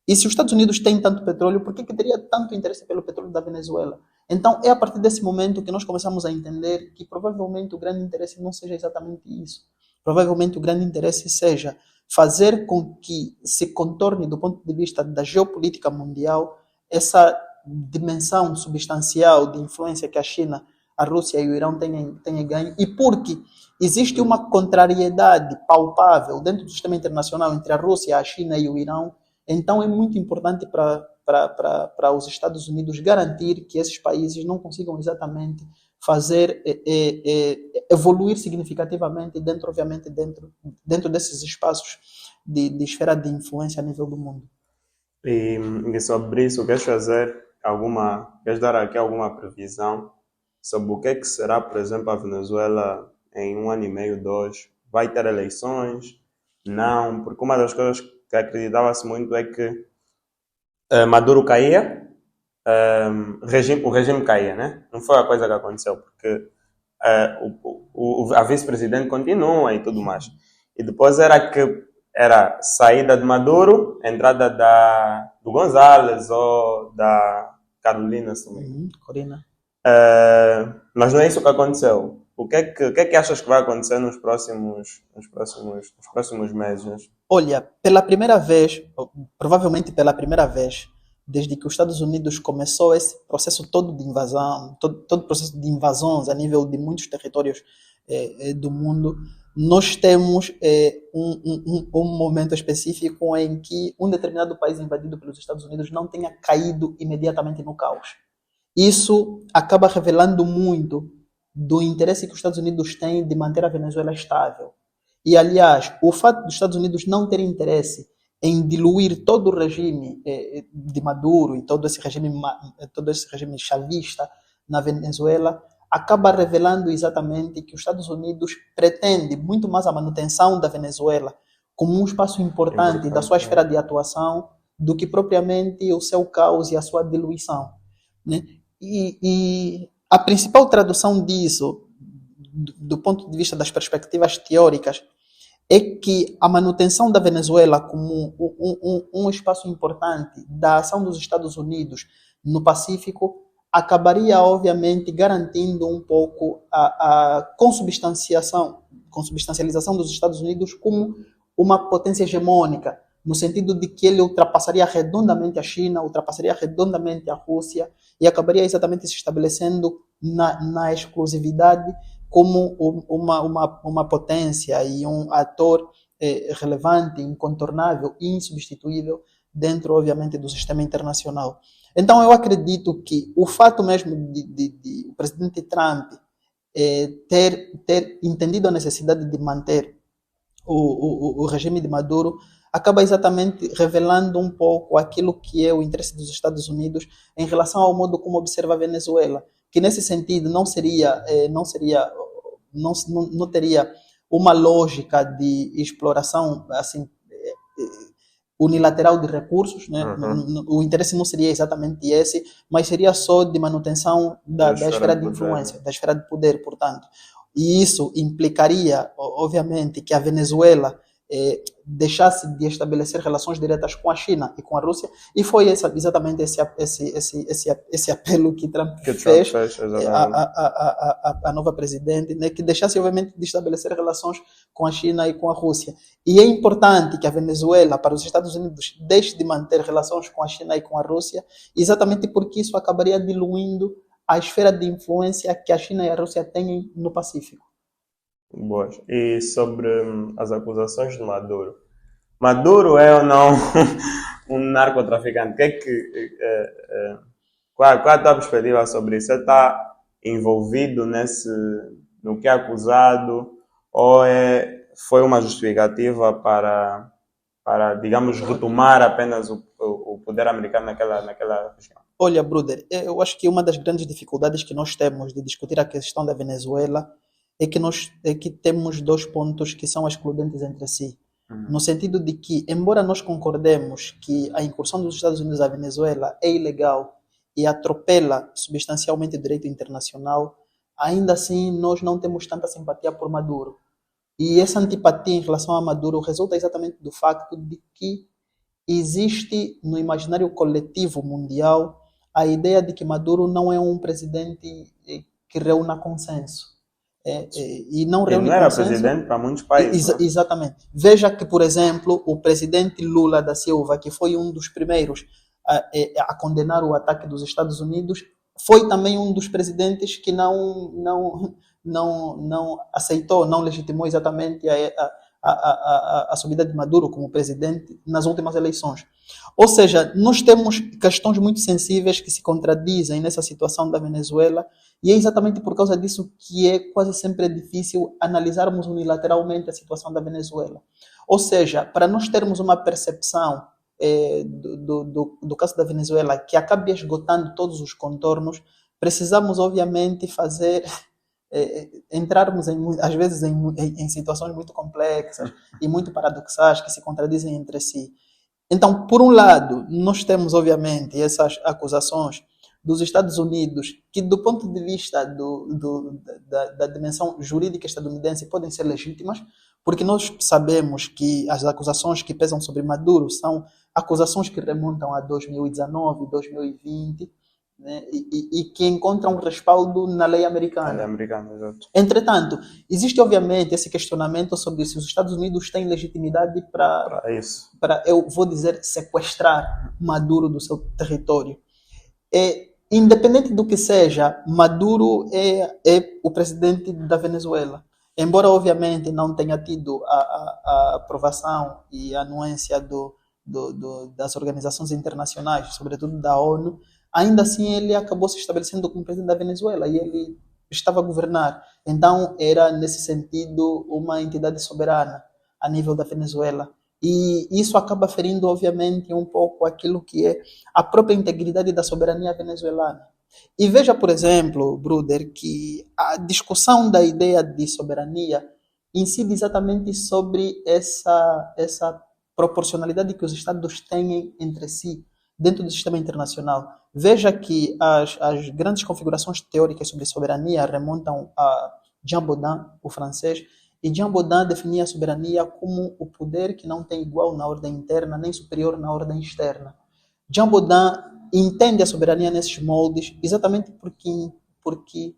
E se os Estados Unidos têm tanto petróleo, por que teria tanto interesse pelo petróleo da Venezuela? Então, é a partir desse momento que nós começamos a entender que provavelmente o grande interesse não seja exatamente isso. Provavelmente o grande interesse seja fazer com que se contorne, do ponto de vista da geopolítica mundial, essa dimensão substancial de influência que a China, a Rússia e o Irão têm ganho, e porque existe uma contrariedade palpável dentro do sistema internacional entre a Rússia, a China e o Irão. Então é muito importante para os Estados Unidos garantir que esses países não consigam exatamente fazer evoluir significativamente obviamente, dentro desses espaços de esfera de influência a nível do mundo. E sobre isso, queres dar aqui alguma previsão sobre o que será, por exemplo, a Venezuela em 1 ano e meio, 2? Vai ter eleições? Não, porque uma das coisas que acreditava-se muito é que Maduro caía, o regime caía, né? Não foi a coisa que aconteceu, porque a vice-presidente continua e tudo mais. E depois era saída de Maduro, entrada do González ou da Carolina também. Corina. Mas não é isso que aconteceu. O que é que achas que vai acontecer nos próximos meses? Olha, pela primeira vez, provavelmente pela primeira vez, desde que os Estados Unidos começou esse processo todo de invasão, todo processo de invasões a nível de muitos territórios do mundo, nós temos um momento específico em que um determinado país invadido pelos Estados Unidos não tenha caído imediatamente no caos. Isso acaba revelando muito do interesse que os Estados Unidos têm de manter a Venezuela estável. E, aliás, o fato dos Estados Unidos não terem interesse em diluir todo o regime de Maduro e todo esse regime chavista na Venezuela acaba revelando exatamente que os Estados Unidos pretendem muito mais a manutenção da Venezuela como um espaço importante da sua esfera de atuação do que propriamente o seu caos e a sua diluição, né? E a principal tradução disso, do ponto de vista das perspectivas teóricas, é que a manutenção da Venezuela como um espaço importante da ação dos Estados Unidos no Pacífico acabaria, obviamente, garantindo um pouco a consubstancialização dos Estados Unidos como uma potência hegemônica, no sentido de que ele ultrapassaria redondamente a China, ultrapassaria redondamente a Rússia e acabaria exatamente se estabelecendo na exclusividade como uma potência e um ator relevante, incontornável e insubstituível dentro, obviamente, do sistema internacional. Então, eu acredito que o fato mesmo de o presidente Trump ter entendido a necessidade de manter o regime de Maduro acaba exatamente revelando um pouco aquilo que é o interesse dos Estados Unidos em relação ao modo como observa a Venezuela, que nesse sentido não teria uma lógica de exploração assim unilateral de recursos, né? O interesse não seria exatamente esse, mas seria só de manutenção da esfera de influência, da esfera de poder, portanto. E isso implicaria, obviamente, que a Venezuela deixasse de estabelecer relações diretas com a China e com a Rússia, e foi exatamente esse apelo que Trump fez à nova presidente, né, que deixasse, obviamente, de estabelecer relações com a China e com a Rússia. E é importante que a Venezuela, para os Estados Unidos, deixe de manter relações com a China e com a Rússia, exatamente porque isso acabaria diluindo a esfera de influência que a China e a Rússia têm no Pacífico. Boas. E sobre as acusações de Maduro. Maduro é ou não um narcotraficante? Qual é a tua perspectiva sobre isso? Você está envolvido no que é acusado ou foi uma justificativa para, digamos, retomar apenas o poder americano naquela região? Olha, brother, eu acho que uma das grandes dificuldades que nós temos de discutir a questão da Venezuela é que temos dois pontos que são excludentes entre si. No sentido de que, embora nós concordemos que a incursão dos Estados Unidos à Venezuela é ilegal e atropela substancialmente o direito internacional, ainda assim nós não temos tanta simpatia por Maduro. E essa antipatia em relação a Maduro resulta exatamente do facto de que existe no imaginário coletivo mundial a ideia de que Maduro não é um presidente que reúna consenso. E não Ele reúne não era consenso. presidente para muitos países, não é? Exatamente. Veja que, por exemplo, o presidente Lula da Silva, que foi um dos primeiros a condenar o ataque dos Estados Unidos, foi também um dos presidentes que não aceitou, não legitimou exatamente a subida de Maduro como presidente nas últimas eleições. Ou seja, nós temos questões muito sensíveis que se contradizem nessa situação da Venezuela, e é exatamente por causa disso que é quase sempre difícil analisarmos unilateralmente a situação da Venezuela. Ou seja, para nós termos uma percepção do caso da Venezuela que acabe esgotando todos os contornos, precisamos obviamente entrarmos às vezes em situações muito complexas e muito paradoxais que se contradizem entre si. Então, por um lado, nós temos obviamente essas acusações dos Estados Unidos que, do ponto de vista da dimensão jurídica estadunidense, podem ser legítimas, porque nós sabemos que as acusações que pesam sobre Maduro são acusações que remontam a 2019, 2020, né, e que encontram respaldo na lei americana. Ele é americano, exato. Entretanto, existe obviamente esse questionamento sobre se os Estados Unidos têm legitimidade para isso. Eu vou dizer, sequestrar Maduro do seu território. Independente do que seja, Maduro é o presidente da Venezuela. Embora, obviamente, não tenha tido a aprovação e a anuência das organizações internacionais, sobretudo da ONU, ainda assim ele acabou se estabelecendo como presidente da Venezuela e ele estava a governar. Então, era, nesse sentido, uma entidade soberana a nível da Venezuela. E isso acaba ferindo, obviamente, um pouco aquilo que é a própria integridade da soberania venezuelana. E veja, por exemplo, Bruder, que a discussão da ideia de soberania incide exatamente sobre essa proporcionalidade que os Estados têm entre si dentro do sistema internacional. Veja que as grandes configurações teóricas sobre soberania remontam a Jean Baudin, o francês, e Jean Baudin definia a soberania como o poder que não tem igual na ordem interna, nem superior na ordem externa. Jean Baudin entende a soberania nesses moldes exatamente porque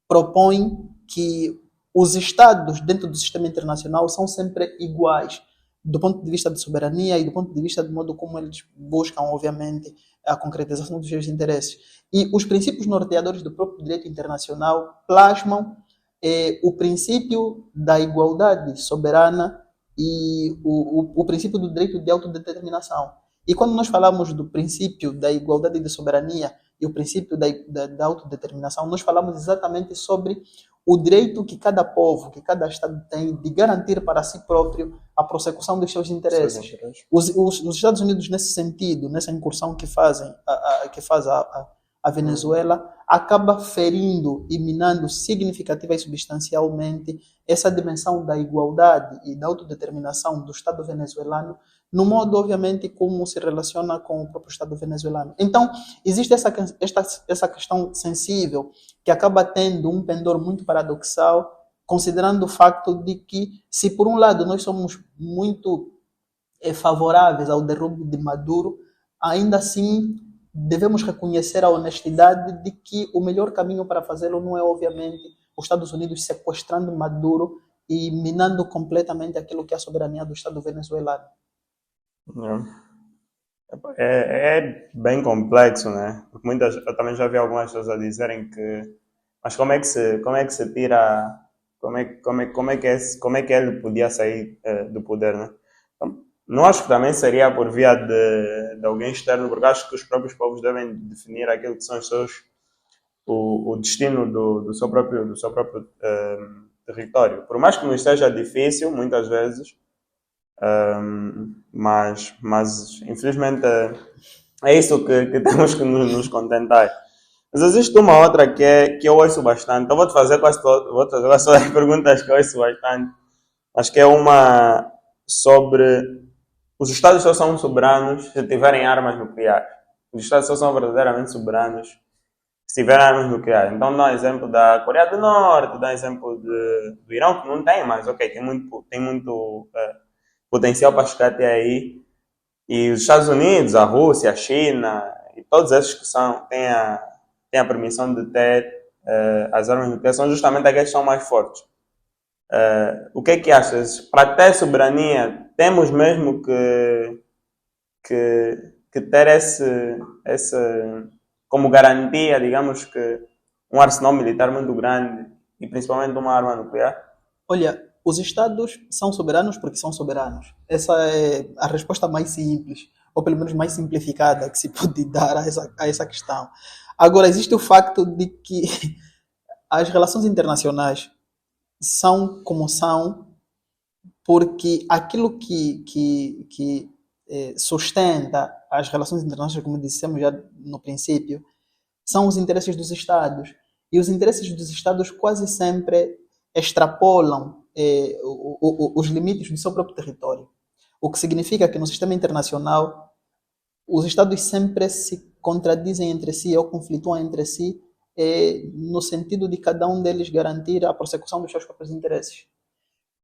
propõe que os Estados dentro do sistema internacional são sempre iguais, do ponto de vista de soberania e do ponto de vista do modo como eles buscam, obviamente, a concretização dos seus interesses. E os princípios norteadores do próprio direito internacional plasmam o princípio da igualdade soberana e o princípio do direito de autodeterminação. E quando nós falamos do princípio da igualdade e da soberania e o princípio da autodeterminação, nós falamos exatamente sobre o direito que cada povo, que cada Estado tem de garantir para si próprio a prossecução dos seus interesses. Os Estados Unidos, nesse sentido, nessa incursão que faz a Venezuela, acaba ferindo e minando significativa e substancialmente essa dimensão da igualdade e da autodeterminação do Estado venezuelano, no modo, obviamente, como se relaciona com o próprio Estado venezuelano. Então, existe essa questão sensível que acaba tendo um pendor muito paradoxal, considerando o facto de que, se por um lado nós somos muito favoráveis ao derrubo de Maduro, ainda assim devemos reconhecer a honestidade de que o melhor caminho para fazê-lo não é, obviamente, os Estados Unidos sequestrando Maduro e minando completamente aquilo que é a soberania do Estado venezuelano. É bem complexo, né? Porque eu também já vi algumas pessoas a dizerem que, mas como é que se tira, como é que ele podia sair do poder, né? Então, não acho que também seria por via de alguém externo, porque acho que os próprios povos devem definir aquilo que são o destino do seu próprio território. Por mais que nos seja difícil, muitas vezes, mas infelizmente é isso que temos que nos contentar. Mas existe uma outra que eu ouço bastante. Então vou te fazer quase as perguntas que eu ouço bastante. Acho que é uma sobre os Estados só são soberanos se tiverem armas nucleares. Os Estados só são verdadeiramente soberanos se tiver armas nucleares. Então, dá um exemplo da Coreia do Norte, dá um exemplo do Irão, que não tem, mas ok, tem muito potencial para chegar até aí. E os Estados Unidos, a Rússia, a China, e todos esses que têm a permissão de ter as armas nucleares são justamente aqueles que são mais fortes. O que é que achas? Para ter soberania, temos mesmo que ter esse como garantia, digamos que um arsenal militar muito grande e principalmente uma arma nuclear? Olha, os Estados são soberanos porque são soberanos. Essa é a resposta mais simples, ou pelo menos mais simplificada que se pode dar a essa questão. Agora, existe o facto de que as relações internacionais são como são porque aquilo que sustenta as relações internacionais, como dissemos já no princípio, são os interesses dos Estados. E os interesses dos Estados quase sempre extrapolam os limites do seu próprio território. O que significa que no sistema internacional os Estados sempre se contradizem entre si ou conflituam entre si no sentido de cada um deles garantir a prossecução dos seus próprios interesses.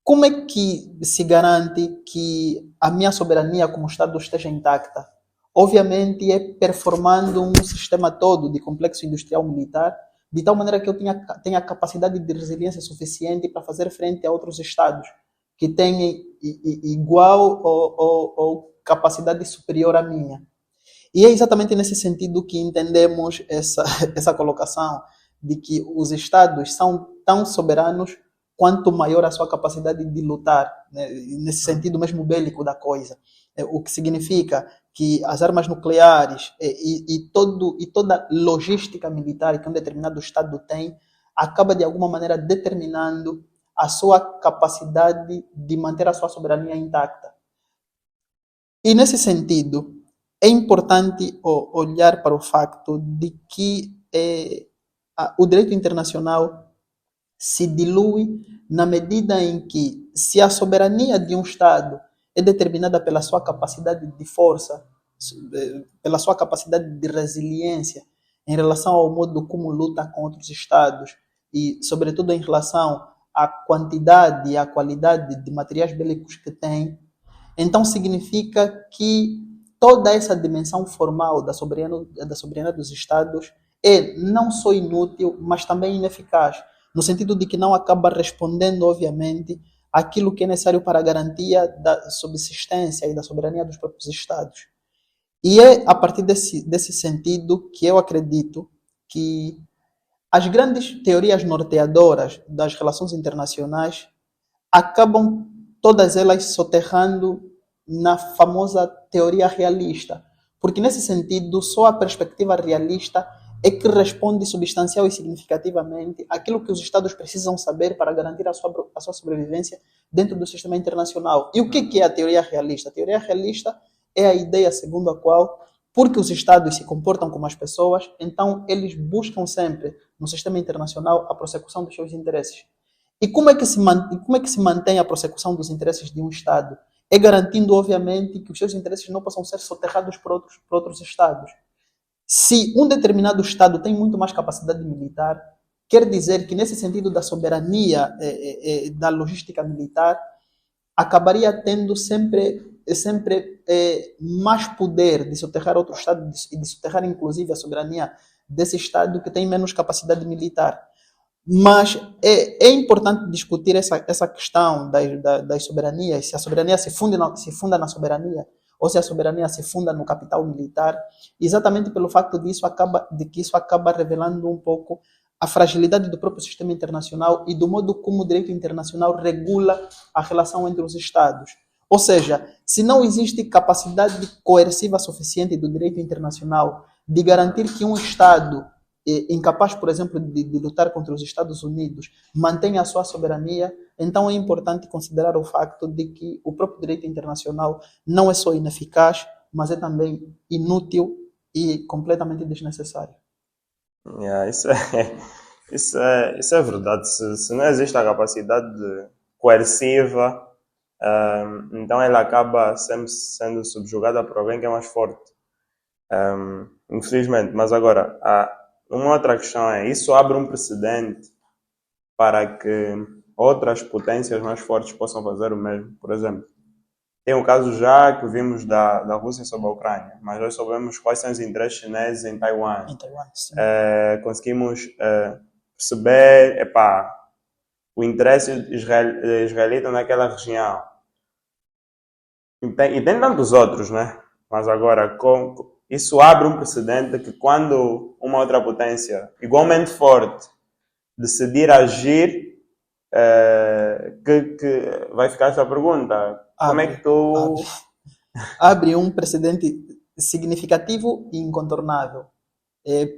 Como é que se garante que a minha soberania como Estado esteja intacta? Obviamente é performando um sistema todo de complexo industrial militar, de tal maneira que eu tenha capacidade de resiliência suficiente para fazer frente a outros Estados que têm igual ou capacidade superior à minha. E é exatamente nesse sentido que entendemos essa colocação de que os Estados são tão soberanos quanto maior a sua capacidade de lutar, né? Nesse sentido mesmo bélico da coisa. O que significa que as armas nucleares e toda logística militar que um determinado Estado tem acaba de alguma maneira determinando a sua capacidade de manter a sua soberania intacta. E nesse sentido, é importante olhar para o facto de que o direito internacional se dilui na medida em que, se a soberania de um Estado é determinada pela sua capacidade de força, pela sua capacidade de resiliência em relação ao modo como luta com outros Estados e, sobretudo, em relação à quantidade e à qualidade de materiais bélicos que tem, então significa que toda essa dimensão formal da soberania dos Estados é não só inútil, mas também ineficaz, no sentido de que não acaba respondendo, obviamente, aquilo que é necessário para a garantia da subsistência e da soberania dos próprios Estados. E é a partir desse sentido que eu acredito que as grandes teorias norteadoras das relações internacionais acabam todas elas soterrando na famosa teoria realista, porque nesse sentido só a perspectiva realista é que responde substancial e significativamente aquilo que os Estados precisam saber para garantir a sua sobrevivência dentro do sistema internacional. E o que é a teoria realista? A teoria realista é a ideia segundo a qual, porque os Estados se comportam como as pessoas, então eles buscam sempre no sistema internacional a prossecução dos seus interesses. E como é que se mantém a prossecução dos interesses de um Estado? É garantindo, obviamente, que os seus interesses não possam ser soterrados por outros Estados. Se um determinado Estado tem muito mais capacidade militar, quer dizer que, nesse sentido da soberania da logística militar, acabaria tendo sempre mais poder de soterrar outro Estado e de soterrar, inclusive, a soberania desse Estado que tem menos capacidade militar. Mas é importante discutir essa questão das soberanias, se a soberania se funda na soberania ou se a soberania se funda no capital militar, exatamente pelo facto de que isso acaba revelando um pouco a fragilidade do próprio sistema internacional e do modo como o direito internacional regula a relação entre os Estados. Ou seja, se não existe capacidade coerciva suficiente do direito internacional de garantir que um Estado incapaz, por exemplo, de lutar contra os Estados Unidos, mantenha a sua soberania, então é importante considerar o facto de que o próprio direito internacional não é só ineficaz, mas é também inútil e completamente desnecessário. Yeah, isso é verdade. Se não existe a capacidade coerciva, então ela acaba sempre sendo subjugada por alguém que é mais forte. Infelizmente. Mas agora, uma outra questão é, isso abre um precedente para que outras potências mais fortes possam fazer o mesmo. Por exemplo, tem um caso já que vimos da Rússia sobre a Ucrânia, mas nós sabemos quais são os interesses chineses em Taiwan. Em Taiwan, sim. Conseguimos perceber o interesse israelita naquela região. E tem tantos outros, né? Mas agora, isso abre um precedente que quando uma outra potência igualmente forte decidir agir, que vai ficar esta pergunta. Como é que tu... Abre um precedente significativo e incontornável,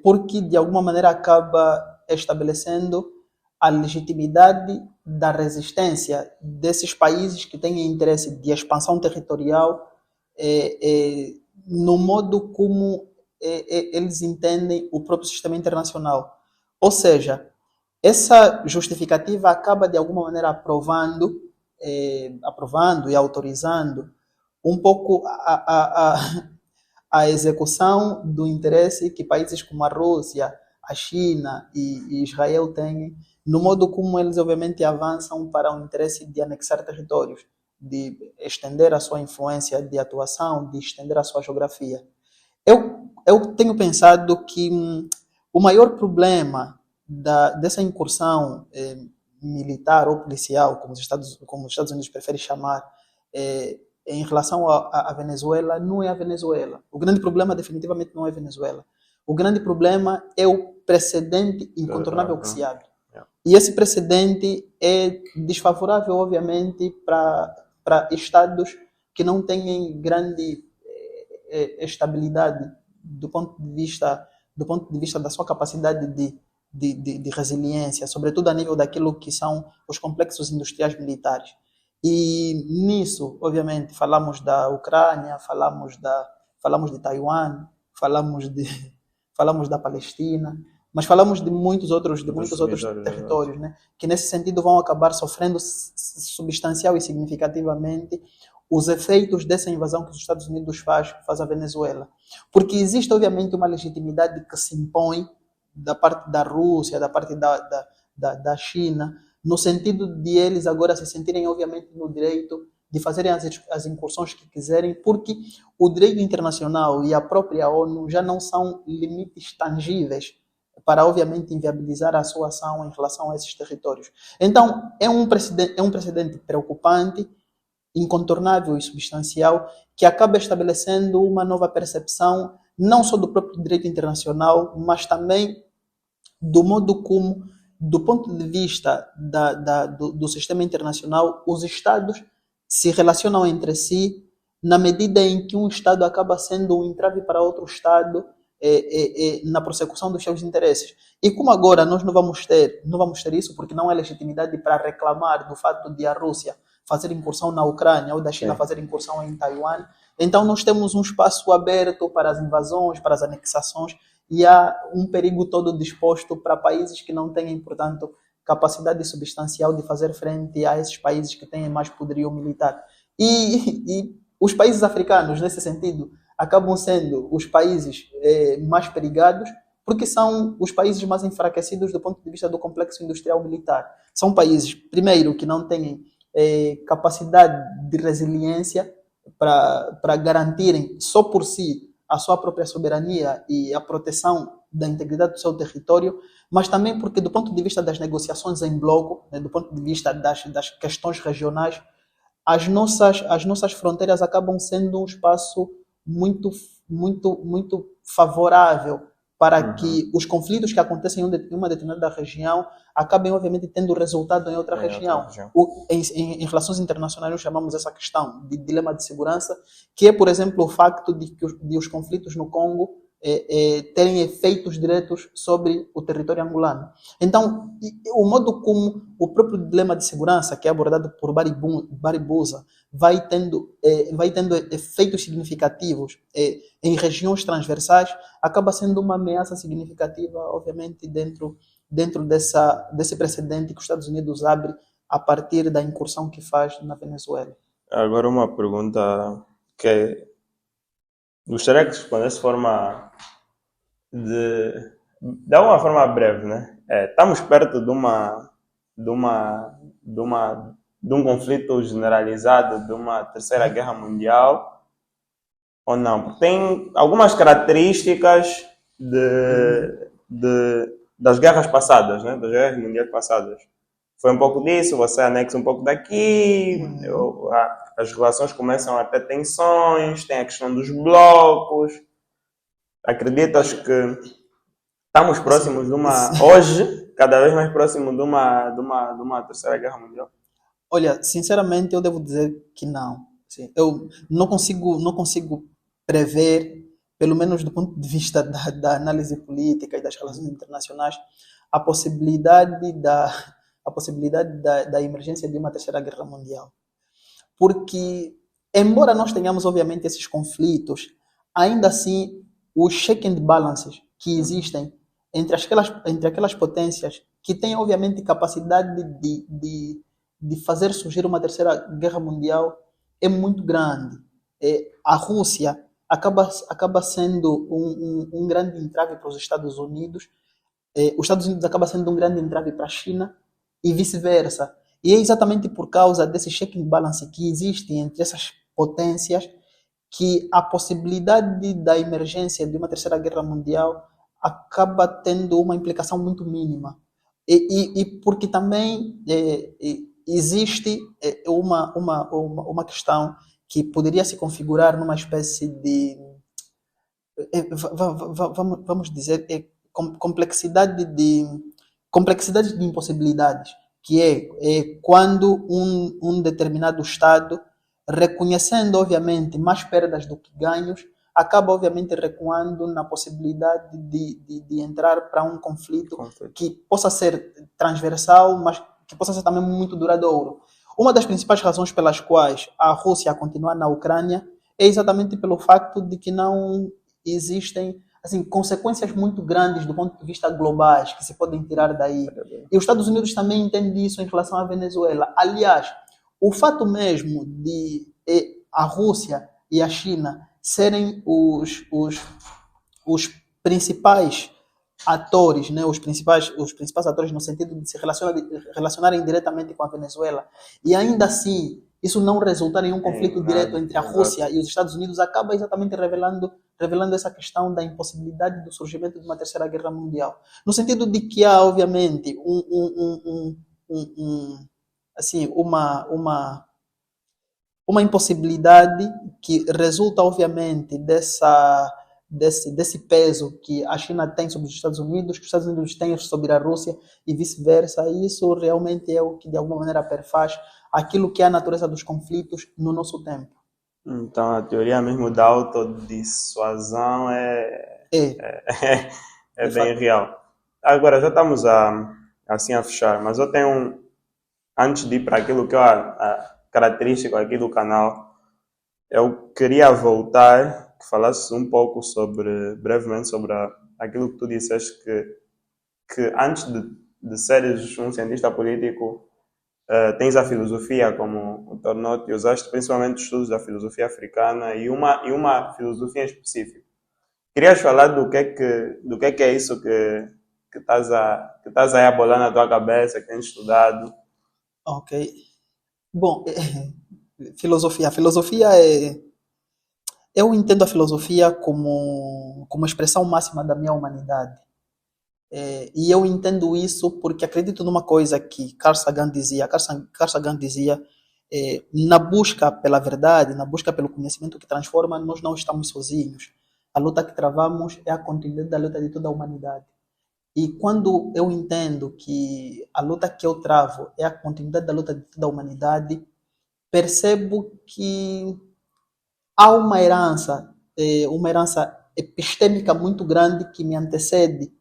porque de alguma maneira acaba estabelecendo a legitimidade da resistência desses países que têm interesse de expansão territorial no modo como eles entendem o próprio sistema internacional. Ou seja, essa justificativa acaba de alguma maneira aprovando e autorizando um pouco a execução do interesse que países como a Rússia, a China e Israel têm, no modo como eles obviamente avançam para o interesse de anexar territórios, de estender a sua influência de atuação, de estender a sua geografia. Eu tenho pensado que o maior problema dessa incursão militar ou policial, como os Estados Unidos preferem chamar, em relação à Venezuela, não é a Venezuela. O grande problema definitivamente não é a Venezuela. O grande problema é o precedente incontornável que se abre. E esse precedente é desfavorável, obviamente, para estados que não têm grande estabilidade do ponto de vista da sua capacidade de resiliência, sobretudo a nível daquilo que são os complexos industriais militares. E nisso, obviamente, falamos da Ucrânia, falamos de Taiwan, falamos da Palestina, mas falamos de muitos outros territórios, né, que nesse sentido vão acabar sofrendo substancial e significativamente os efeitos dessa invasão que os Estados Unidos faz à Venezuela. Porque existe, obviamente, uma legitimidade que se impõe da parte da Rússia, da parte da China, no sentido de eles agora se sentirem, obviamente, no direito de fazerem as incursões que quiserem, porque o direito internacional e a própria ONU já não são limites tangíveis para, obviamente, inviabilizar a sua ação em relação a esses territórios. Então, é um precedente preocupante, incontornável e substancial, que acaba estabelecendo uma nova percepção, não só do próprio direito internacional, mas também do modo como, do ponto de vista do sistema internacional, os Estados se relacionam entre si na medida em que um Estado acaba sendo um entrave para outro Estado na prossecução dos seus interesses. E como agora nós não vamos ter isso, porque não há legitimidade para reclamar do fato de a Rússia fazer incursão na Ucrânia ou da China fazer incursão em Taiwan, então nós temos um espaço aberto para as invasões, para as anexações, e há um perigo todo disposto para países que não têm, portanto, capacidade substancial de fazer frente a esses países que têm mais poderio militar. E os países africanos, nesse sentido, acabam sendo os países mais perigados, porque são os países mais enfraquecidos do ponto de vista do complexo industrial militar. São países, primeiro, que não têm capacidade de resiliência para garantirem só por si a sua própria soberania e a proteção da integridade do seu território, mas também porque, do ponto de vista das negociações em bloco, né, do ponto de vista das questões regionais, as nossas fronteiras acabam sendo um espaço muito, muito, muito favorável para que os conflitos que acontecem em uma determinada região acabem, obviamente, tendo resultado em outra região. Em relações internacionais, nós chamamos essa questão de dilema de segurança, que é, por exemplo, o facto de os conflitos no Congo terem efeitos diretos sobre o território angolano. Então, o modo como o próprio dilema de segurança, que é abordado por Baribusa, vai tendo efeitos significativos em regiões transversais, acaba sendo uma ameaça significativa, obviamente, dentro desse precedente que os Estados Unidos abre a partir da incursão que faz na Venezuela. Agora uma pergunta que gostaria que respondesse de forma De alguma forma breve, né? Estamos perto de uma, de uma, de um conflito generalizado, de uma terceira guerra mundial, ou não? Porque tem algumas características das guerras passadas, né? Das guerras mundiais passadas. Foi um pouco disso, você anexa um pouco daqui, as relações começam a ter tensões, tem a questão dos blocos. Acreditas Olha, que estamos assim, próximos de hoje, cada vez mais próximo de uma terceira guerra mundial? olha, sinceramente eu devo dizer que não. Sim, eu não consigo prever, pelo menos do ponto de vista da análise política e das relações internacionais, a possibilidade da, a possibilidade da emergência de uma terceira guerra mundial. Porque, embora nós tenhamos, obviamente, esses conflitos, ainda assim, os check and balances que existem entre aquelas potências que têm, obviamente, capacidade de fazer surgir uma terceira guerra mundial é muito grande. A Rússia acaba sendo um grande entrave para os Estados Unidos, os Estados Unidos acaba sendo um grande entrave para a China e vice-versa. E é exatamente por causa desse check and balance que existe entre essas potências que a possibilidade da emergência de uma terceira guerra mundial acaba tendo uma implicação muito mínima. E porque também existe uma questão que poderia se configurar numa espécie de, vamos dizer, complexidade de impossibilidades, que é quando um determinado Estado, reconhecendo, obviamente, mais perdas do que ganhos, acaba, obviamente, recuando na possibilidade de entrar para um conflito que possa ser transversal, mas que possa ser também muito duradouro. Uma das principais razões pelas quais a Rússia continua na Ucrânia é exatamente pelo facto de que não existem assim, consequências muito grandes do ponto de vista globais que se podem tirar daí. E os Estados Unidos também entendem isso em relação à Venezuela. Aliás, o fato mesmo de a Rússia e a China serem os principais atores, né, os principais atores no sentido de se relacionarem diretamente com a Venezuela, e ainda assim isso não resultar em um conflito direto entre a Rússia e os Estados Unidos, acaba exatamente revelando essa questão da impossibilidade do surgimento de uma terceira guerra mundial. No sentido de que há, obviamente, assim, uma impossibilidade que resulta, obviamente, desse peso que a China tem sobre os Estados Unidos, que os Estados Unidos têm sobre a Rússia e vice-versa. E isso realmente é o que, de alguma maneira, perfaz aquilo que é a natureza dos conflitos no nosso tempo. Então, a teoria mesmo da autodissuasão É, é de bem facto. real. Agora, já estamos assim a fechar, mas eu tenho, antes de ir para aquilo que é a característico aqui do canal, eu queria voltar, que falasses um pouco brevemente, sobre aquilo que tu disseste, que antes de seres um cientista político, tens a filosofia como o teu norte e usaste principalmente os estudos da filosofia africana e uma filosofia em específico. Querias falar do que é isso que estás aí a bolar na tua cabeça, que tens estudado? Ok. Bom, filosofia. Filosofia é. Eu entendo a filosofia como a expressão máxima da minha humanidade. E eu entendo isso porque acredito numa coisa que Carl Sagan dizia. Carl Sagan dizia, na busca pela verdade, na busca pelo conhecimento que transforma, nós não estamos sozinhos. A luta que travamos é a continuidade da luta de toda a humanidade. E quando eu entendo que a luta que eu travo é a continuidade da luta de toda a humanidade, percebo que há uma herança epistêmica muito grande que me antecede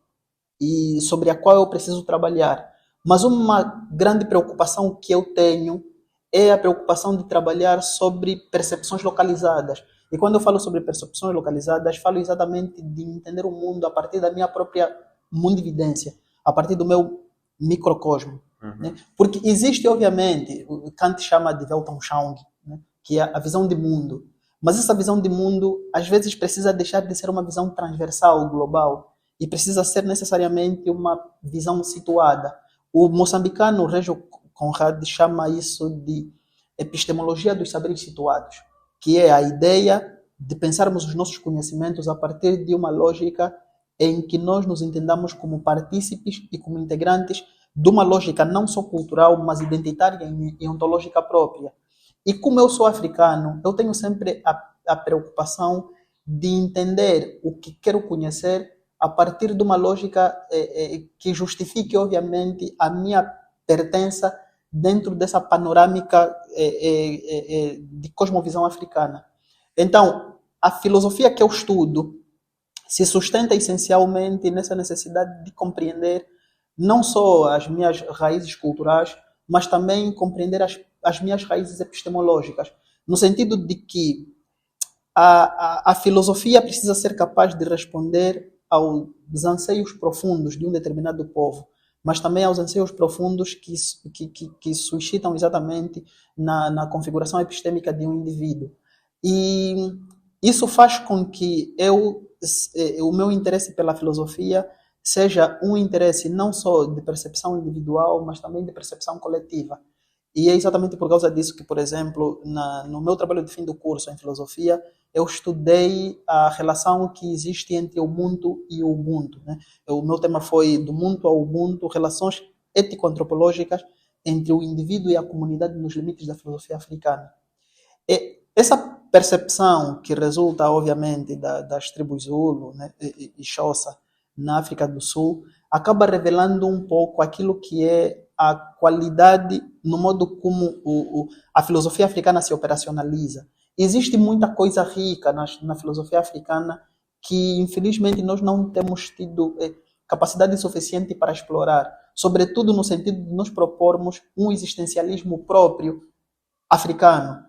e sobre a qual eu preciso trabalhar. Mas uma grande preocupação que eu tenho é a preocupação de trabalhar sobre percepções localizadas. E quando eu falo sobre percepções localizadas, falo exatamente de entender o mundo a partir da minha própria mundividência, a partir do meu microcosmo. Né? Porque existe, obviamente, o Kant chama de Weltanschauung, né? Que é a visão de mundo. Mas essa visão de mundo, às vezes, precisa deixar de ser uma visão transversal, global, e precisa ser necessariamente uma visão situada. O moçambicano Régio Conrad chama isso de epistemologia dos saberes situados, que é a ideia de pensarmos os nossos conhecimentos a partir de uma lógica em que nós nos entendamos como partícipes e como integrantes de uma lógica não só cultural, mas identitária e ontológica própria. E como eu sou africano, eu tenho sempre a preocupação de entender o que quero conhecer a partir de uma lógica que justifique, obviamente, a minha pertença dentro dessa panorâmica de cosmovisão africana. Então, a filosofia que eu estudo se sustenta essencialmente nessa necessidade de compreender não só as minhas raízes culturais, mas também compreender as minhas raízes epistemológicas, no sentido de que a filosofia precisa ser capaz de responder aos anseios profundos de um determinado povo, mas também aos anseios profundos que suscitam exatamente na configuração epistêmica de um indivíduo. E isso faz com que o meu interesse pela filosofia seja um interesse não só de percepção individual, mas também de percepção coletiva. E é exatamente por causa disso que, por exemplo, no meu trabalho de fim do curso em filosofia, eu estudei a relação que existe entre o mundo e o Ubuntu, né? O meu tema foi do mundo ao Ubuntu, relações ético-antropológicas entre o indivíduo e a comunidade nos limites da filosofia africana. E essa percepção que resulta, obviamente, das tribos Zulu, né, e Xhosa na África do Sul, acaba revelando um pouco aquilo que é a qualidade no modo como a filosofia africana se operacionaliza. Existe muita coisa rica na filosofia africana que, infelizmente, nós não temos tido capacidade suficiente para explorar, sobretudo no sentido de nos propormos um existencialismo próprio africano.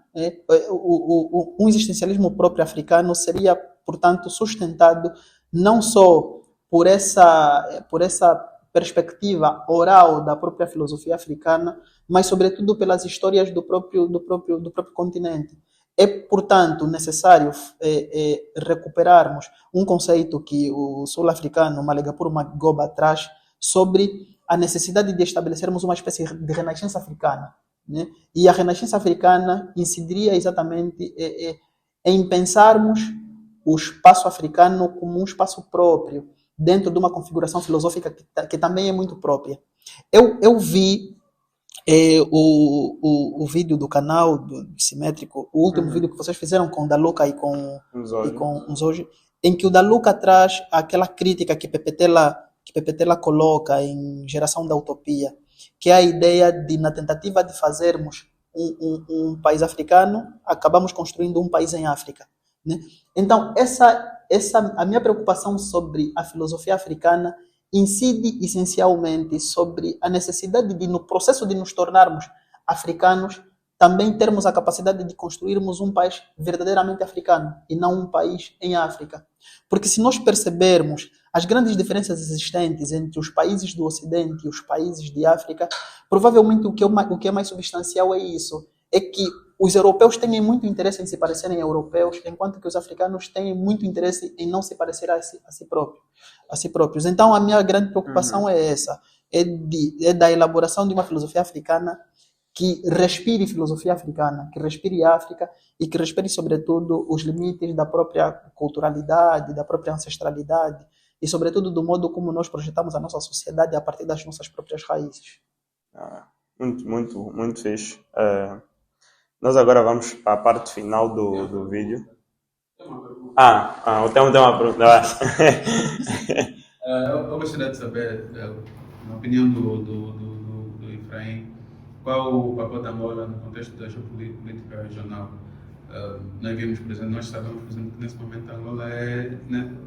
Um existencialismo próprio africano seria, portanto, sustentado não só por essa perspectiva oral da própria filosofia africana, mas sobretudo pelas histórias do próprio continente. É, portanto, necessário recuperarmos um conceito que o sul-africano Malegapur Magoba traz sobre a necessidade de estabelecermos uma espécie de renascença africana, né? E a renascença africana incidiria exatamente em pensarmos o espaço africano como um espaço próprio, dentro de uma configuração filosófica que também é muito própria. Eu vi o vídeo do canal do Simétrico, o último vídeo que vocês fizeram com o Daluka e com o Nzoji, em que o Daluka traz aquela crítica que Pepetela coloca em Geração da Utopia, que é a ideia de, na tentativa de fazermos um país africano, acabamos construindo um país em África, né? Então, a minha preocupação sobre a filosofia africana incide essencialmente sobre a necessidade de, no processo de nos tornarmos africanos, também termos a capacidade de construirmos um país verdadeiramente africano e não um país em África. Porque se nós percebermos as grandes diferenças existentes entre os países do Ocidente e os países de África, provavelmente o que é mais substancial é isso, é que os europeus têm muito interesse em se parecerem europeus, enquanto que os africanos têm muito interesse em não se parecer a si próprios. Então, a minha grande preocupação é essa, é da elaboração de uma filosofia africana que respire filosofia africana, que respire África e que respire, sobretudo, os limites da própria culturalidade, da própria ancestralidade e, sobretudo, do modo como nós projetamos a nossa sociedade a partir das nossas próprias raízes. Muito, muito, muito fixe. Nós agora vamos para a parte final do vídeo. O Temo tem uma pergunta. Eu gostaria de saber, na opinião do Efraim, qual o papel da Angola no contexto da geopolítica regional. Nós vimos, por exemplo, nós sabemos, por exemplo, que nesse momento a Angola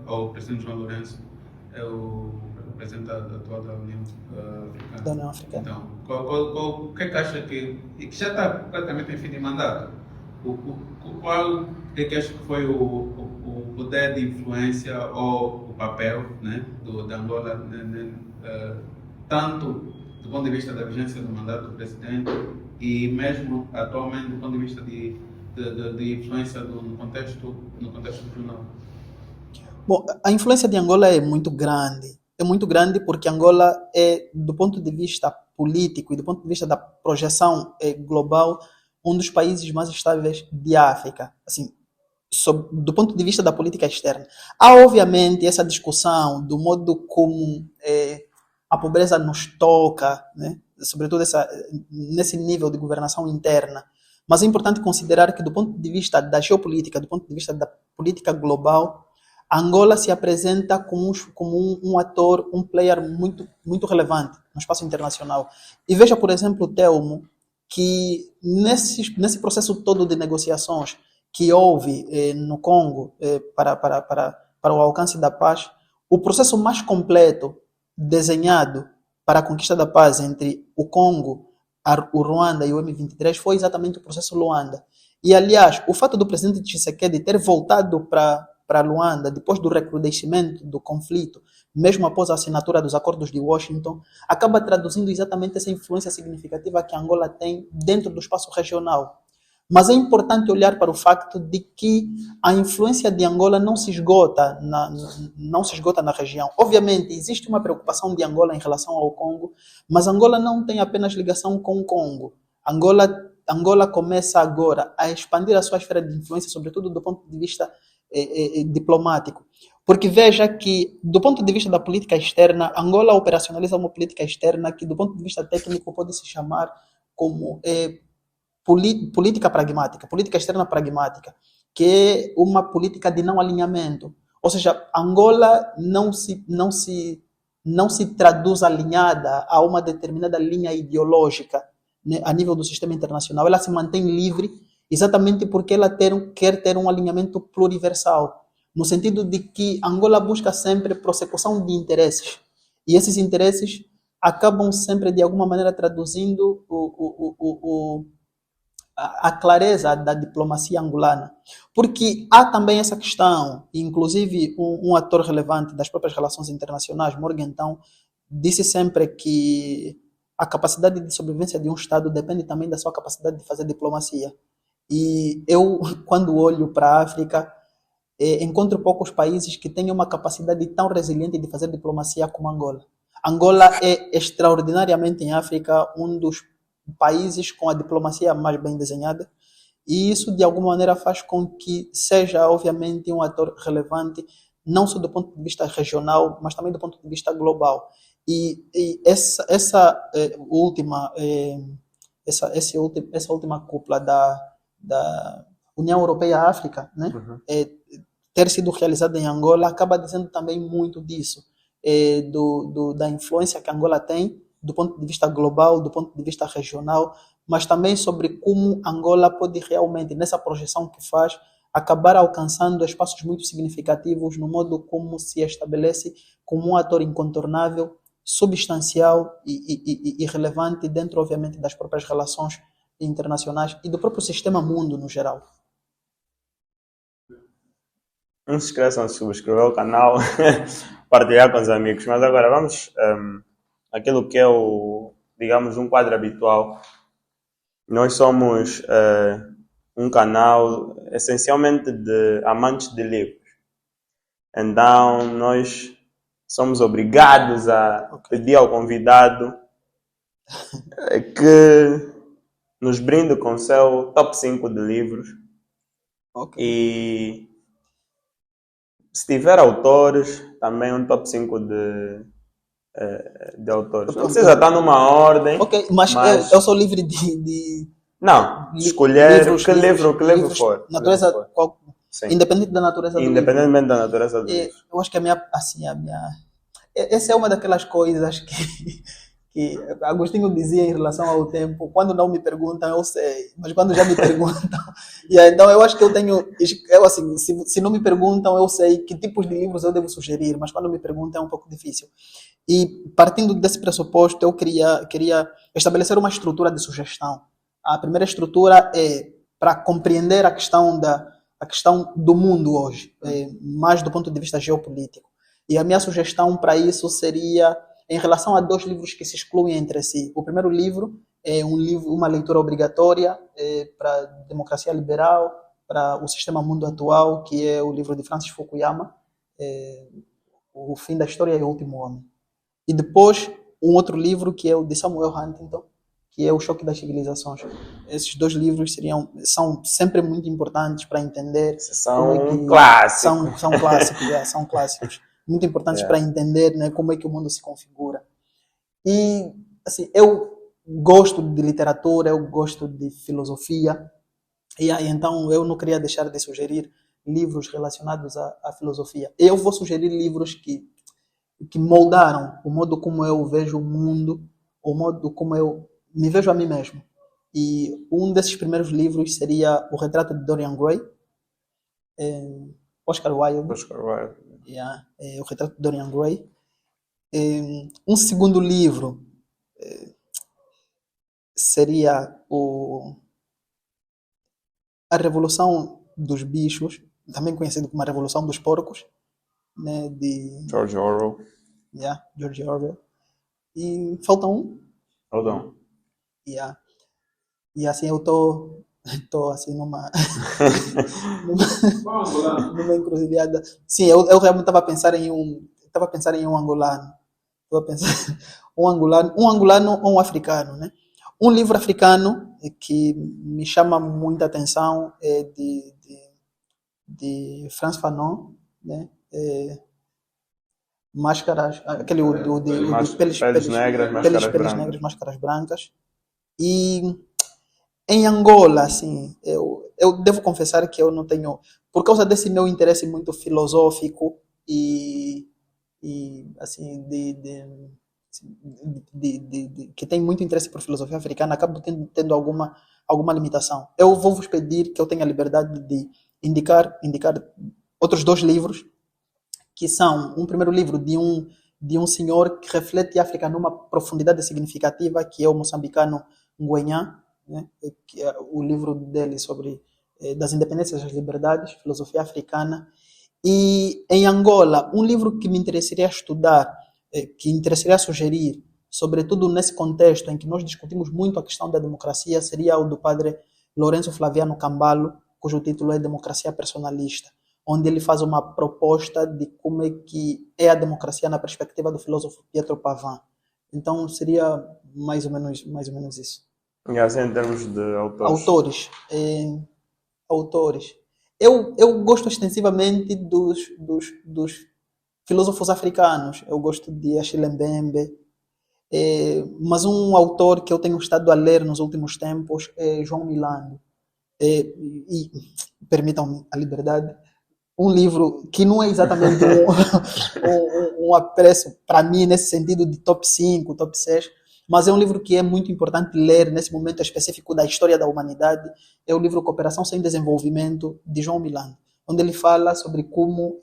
o presidente João Lourenço é o presidente atual da União Africana. Da União Africana. Então, o que é que acha que já está praticamente em fim de mandato? Qual é que acha que foi o poder de influência ou o papel, né, da Angola, tanto do ponto de vista da vigência do mandato do presidente e mesmo atualmente do ponto de vista de influência no contexto regional? Bom, a influência de Angola é muito grande. É muito grande porque Angola é, do ponto de vista político e do ponto de vista da projeção global, um dos países mais estáveis de África. Assim, do ponto de vista da política externa. Há, obviamente, essa discussão do modo como a pobreza nos toca, né? Sobretudo nesse nível de governação interna. Mas é importante considerar que, do ponto de vista da geopolítica, do ponto de vista da política global, Angola se apresenta como um ator, um player muito, muito relevante no espaço internacional. E veja, por exemplo, Telmo, que nesse processo todo de negociações que houve no Congo para o alcance da paz, o processo mais completo desenhado para a conquista da paz entre o Congo, o Ruanda e o M23 foi exatamente o processo Luanda. E, aliás, o fato do presidente Tshisekedi ter voltado para Luanda depois do recrudescimento do conflito, mesmo após a assinatura dos acordos de Washington, acaba traduzindo exatamente essa influência significativa que Angola tem dentro do espaço regional. Mas é importante olhar para o facto de que a influência de Angola não se esgota na região. Obviamente, existe uma preocupação de Angola em relação ao Congo, mas Angola não tem apenas ligação com o Congo. Angola começa agora a expandir a sua esfera de influência, sobretudo do ponto de vista diplomático. Porque veja que, do ponto de vista da política externa, Angola operacionaliza uma política externa que, do ponto de vista técnico, pode se chamar como política pragmática, política externa pragmática, que é uma política de não alinhamento. Ou seja, Angola não se traduz alinhada a uma determinada linha ideológica, né, a nível do sistema internacional. Ela se mantém livre exatamente porque ela quer ter um alinhamento pluriversal, no sentido de que Angola busca sempre prossecução de interesses. E esses interesses acabam sempre, de alguma maneira, traduzindo a clareza da diplomacia angolana. Porque há também essa questão, inclusive um ator relevante das próprias relações internacionais, Morgenthau, disse sempre que a capacidade de sobrevivência de um Estado depende também da sua capacidade de fazer diplomacia. E eu, quando olho para a África, encontro poucos países que tenham uma capacidade tão resiliente de fazer diplomacia como Angola. Angola é extraordinariamente em África um dos países com a diplomacia mais bem desenhada, e isso de alguma maneira faz com que seja obviamente um ator relevante, não só do ponto de vista regional, mas também do ponto de vista global. E essa última cúpula da União Europeia-África, né, ter sido realizada em Angola, acaba dizendo também muito disso, da influência que Angola tem do ponto de vista global, do ponto de vista regional, mas também sobre como Angola pode realmente, nessa projeção que faz, acabar alcançando espaços muito significativos no modo como se estabelece como um ator incontornável, substancial e relevante dentro, obviamente, das próprias relações internacionais e do próprio sistema mundo no geral. Não se esqueçam de subscrever o canal, partilhar com os amigos. Mas agora vamos aquilo que é digamos, um quadro habitual. Nós somos um canal essencialmente de amantes de livros. Então, nós somos obrigados a pedir ao convidado que nos brinde com o seu top 5 de livros. Okay. E se tiver autores, também um top 5 de autores. Não precisa estar numa ordem. Ok, mas eu sou livre de não, escolher que livro for. Natureza, for. Qual, independente da natureza do livro. Independentemente da natureza do livro. Eu acho que essa é uma daquelas coisas que Agostinho dizia em relação ao tempo: quando não me perguntam, eu sei, mas quando já me perguntam. Então eu acho que assim, se não me perguntam, eu sei que tipos de livros eu devo sugerir, mas quando me perguntam é um pouco difícil. E partindo desse pressuposto, eu queria estabelecer uma estrutura de sugestão. A primeira estrutura é para compreender a questão do mundo hoje, mais do ponto de vista geopolítico. E a minha sugestão para isso seria em relação a 2 livros que se excluem entre si. O primeiro livro é uma leitura obrigatória para a democracia liberal, para o sistema mundo atual, que é o livro de Francis Fukuyama, O Fim da História e o Último Homem. E depois, um outro livro que é o de Samuel Huntington, que é O Choque das Civilizações. Esses dois livros são sempre muito importantes para entender como é São que clássicos. são clássicos, são clássicos, muito importantes para Yeah. entender, né, como é que o mundo se configura. E assim, eu gosto de literatura, eu gosto de filosofia, e aí então eu não queria deixar de sugerir livros relacionados à filosofia. Eu vou sugerir livros que moldaram o modo como eu vejo o mundo, o modo como eu me vejo a mim mesmo. E um desses primeiros livros seria O Retrato de Dorian Gray, Oscar Wilde, Oscar Wilde. O Retrato de Dorian Gray. Um segundo livro seria A Revolução dos Bichos, também conhecido como A Revolução dos Porcos, né, de George Orwell. George Orwell. E falta um. Hold on. Yeah. E assim eu tô assim numa numa encruzilhada. Sim, eu realmente estava a pensar em um angolano. Estava a pensar um angolano ou um africano, né? Um livro africano que me chama muita atenção é de Frantz Fanon, né? Máscaras, aquele o de Peles negras, máscaras brancas. negras, máscaras brancas. E em Angola, assim, eu devo confessar que eu não tenho, por causa desse meu interesse muito filosófico e assim, que tem muito interesse por filosofia africana, acabo tendo alguma limitação. Eu vou vos pedir que eu tenha a liberdade de indicar outros dois livros, que são um primeiro livro de um senhor que reflete a África numa profundidade significativa, que é o moçambicano Ngwenha, né? Que é o livro dele sobre das independências e das liberdades, filosofia africana. E em Angola, um livro que me interessaria estudar, que interessaria sugerir, sobretudo nesse contexto em que nós discutimos muito a questão da democracia, seria o do padre Lourenço Flaviano Cambalo, cujo título é Democracia Personalista, onde ele faz uma proposta de como é que é a democracia na perspectiva do filósofo Pietro Pavin. Então seria mais ou menos isso. E assim em termos de Autores. Autores. Eu gosto extensivamente dos filósofos africanos. Eu gosto de Achille Mbembe. Mas um autor que eu tenho estado a ler nos últimos tempos é João Milano. E permitam-me a liberdade, um livro que não é exatamente um apreço para mim nesse sentido de top 5, top 6, mas é um livro que é muito importante ler nesse momento específico da história da humanidade. É o livro Cooperação sem Desenvolvimento, de João Milano, onde ele fala sobre como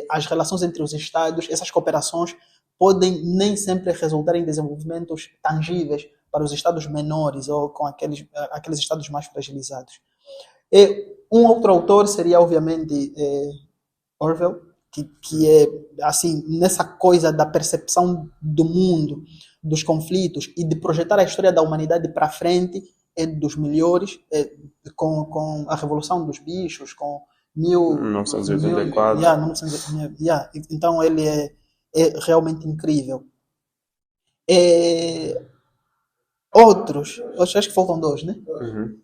as relações entre os Estados, essas cooperações, podem nem sempre resultar em desenvolvimentos tangíveis para os Estados menores ou com aqueles Estados mais fragilizados. Um outro autor seria, obviamente, Orwell, que é, assim, nessa coisa da percepção do mundo, dos conflitos e de projetar a história da humanidade para frente, é dos melhores, com a Revolução dos Bichos, com 1984. Então ele é realmente incrível. Outros, acho que faltam dois, né? Uhum.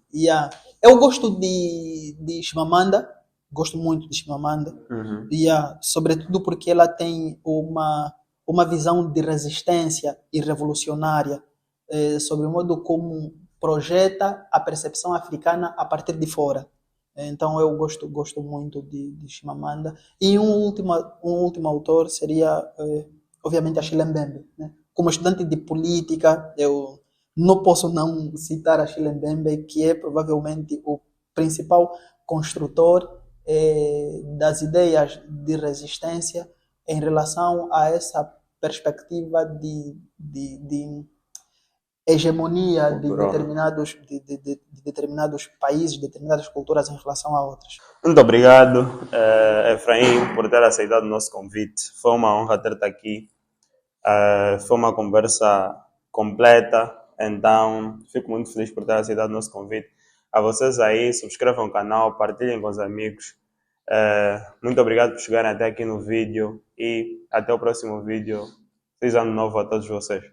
Eu gosto de Chimamanda, gosto muito de Chimamanda, Uhum. Sobretudo porque ela tem uma visão de resistência e revolucionária sobre o modo como projeta a percepção africana a partir de fora. Então eu gosto muito de Chimamanda. E um último autor seria, obviamente, Achille Mbembe, né? Como estudante de política, eu não posso não citar Achille Mbembe, que é provavelmente o principal construtor das ideias de resistência em relação a essa perspectiva de hegemonia de determinados países, determinadas culturas em relação a outras. Muito obrigado, Efraim, por ter aceitado o nosso convite. Foi uma honra ter-te aqui. Foi uma conversa completa, então fico muito feliz por ter aceitado o nosso convite. A vocês aí, subscrevam o canal, partilhem com os amigos Muito obrigado por chegarem até aqui no vídeo e até o próximo vídeo. Feliz ano novo a todos vocês.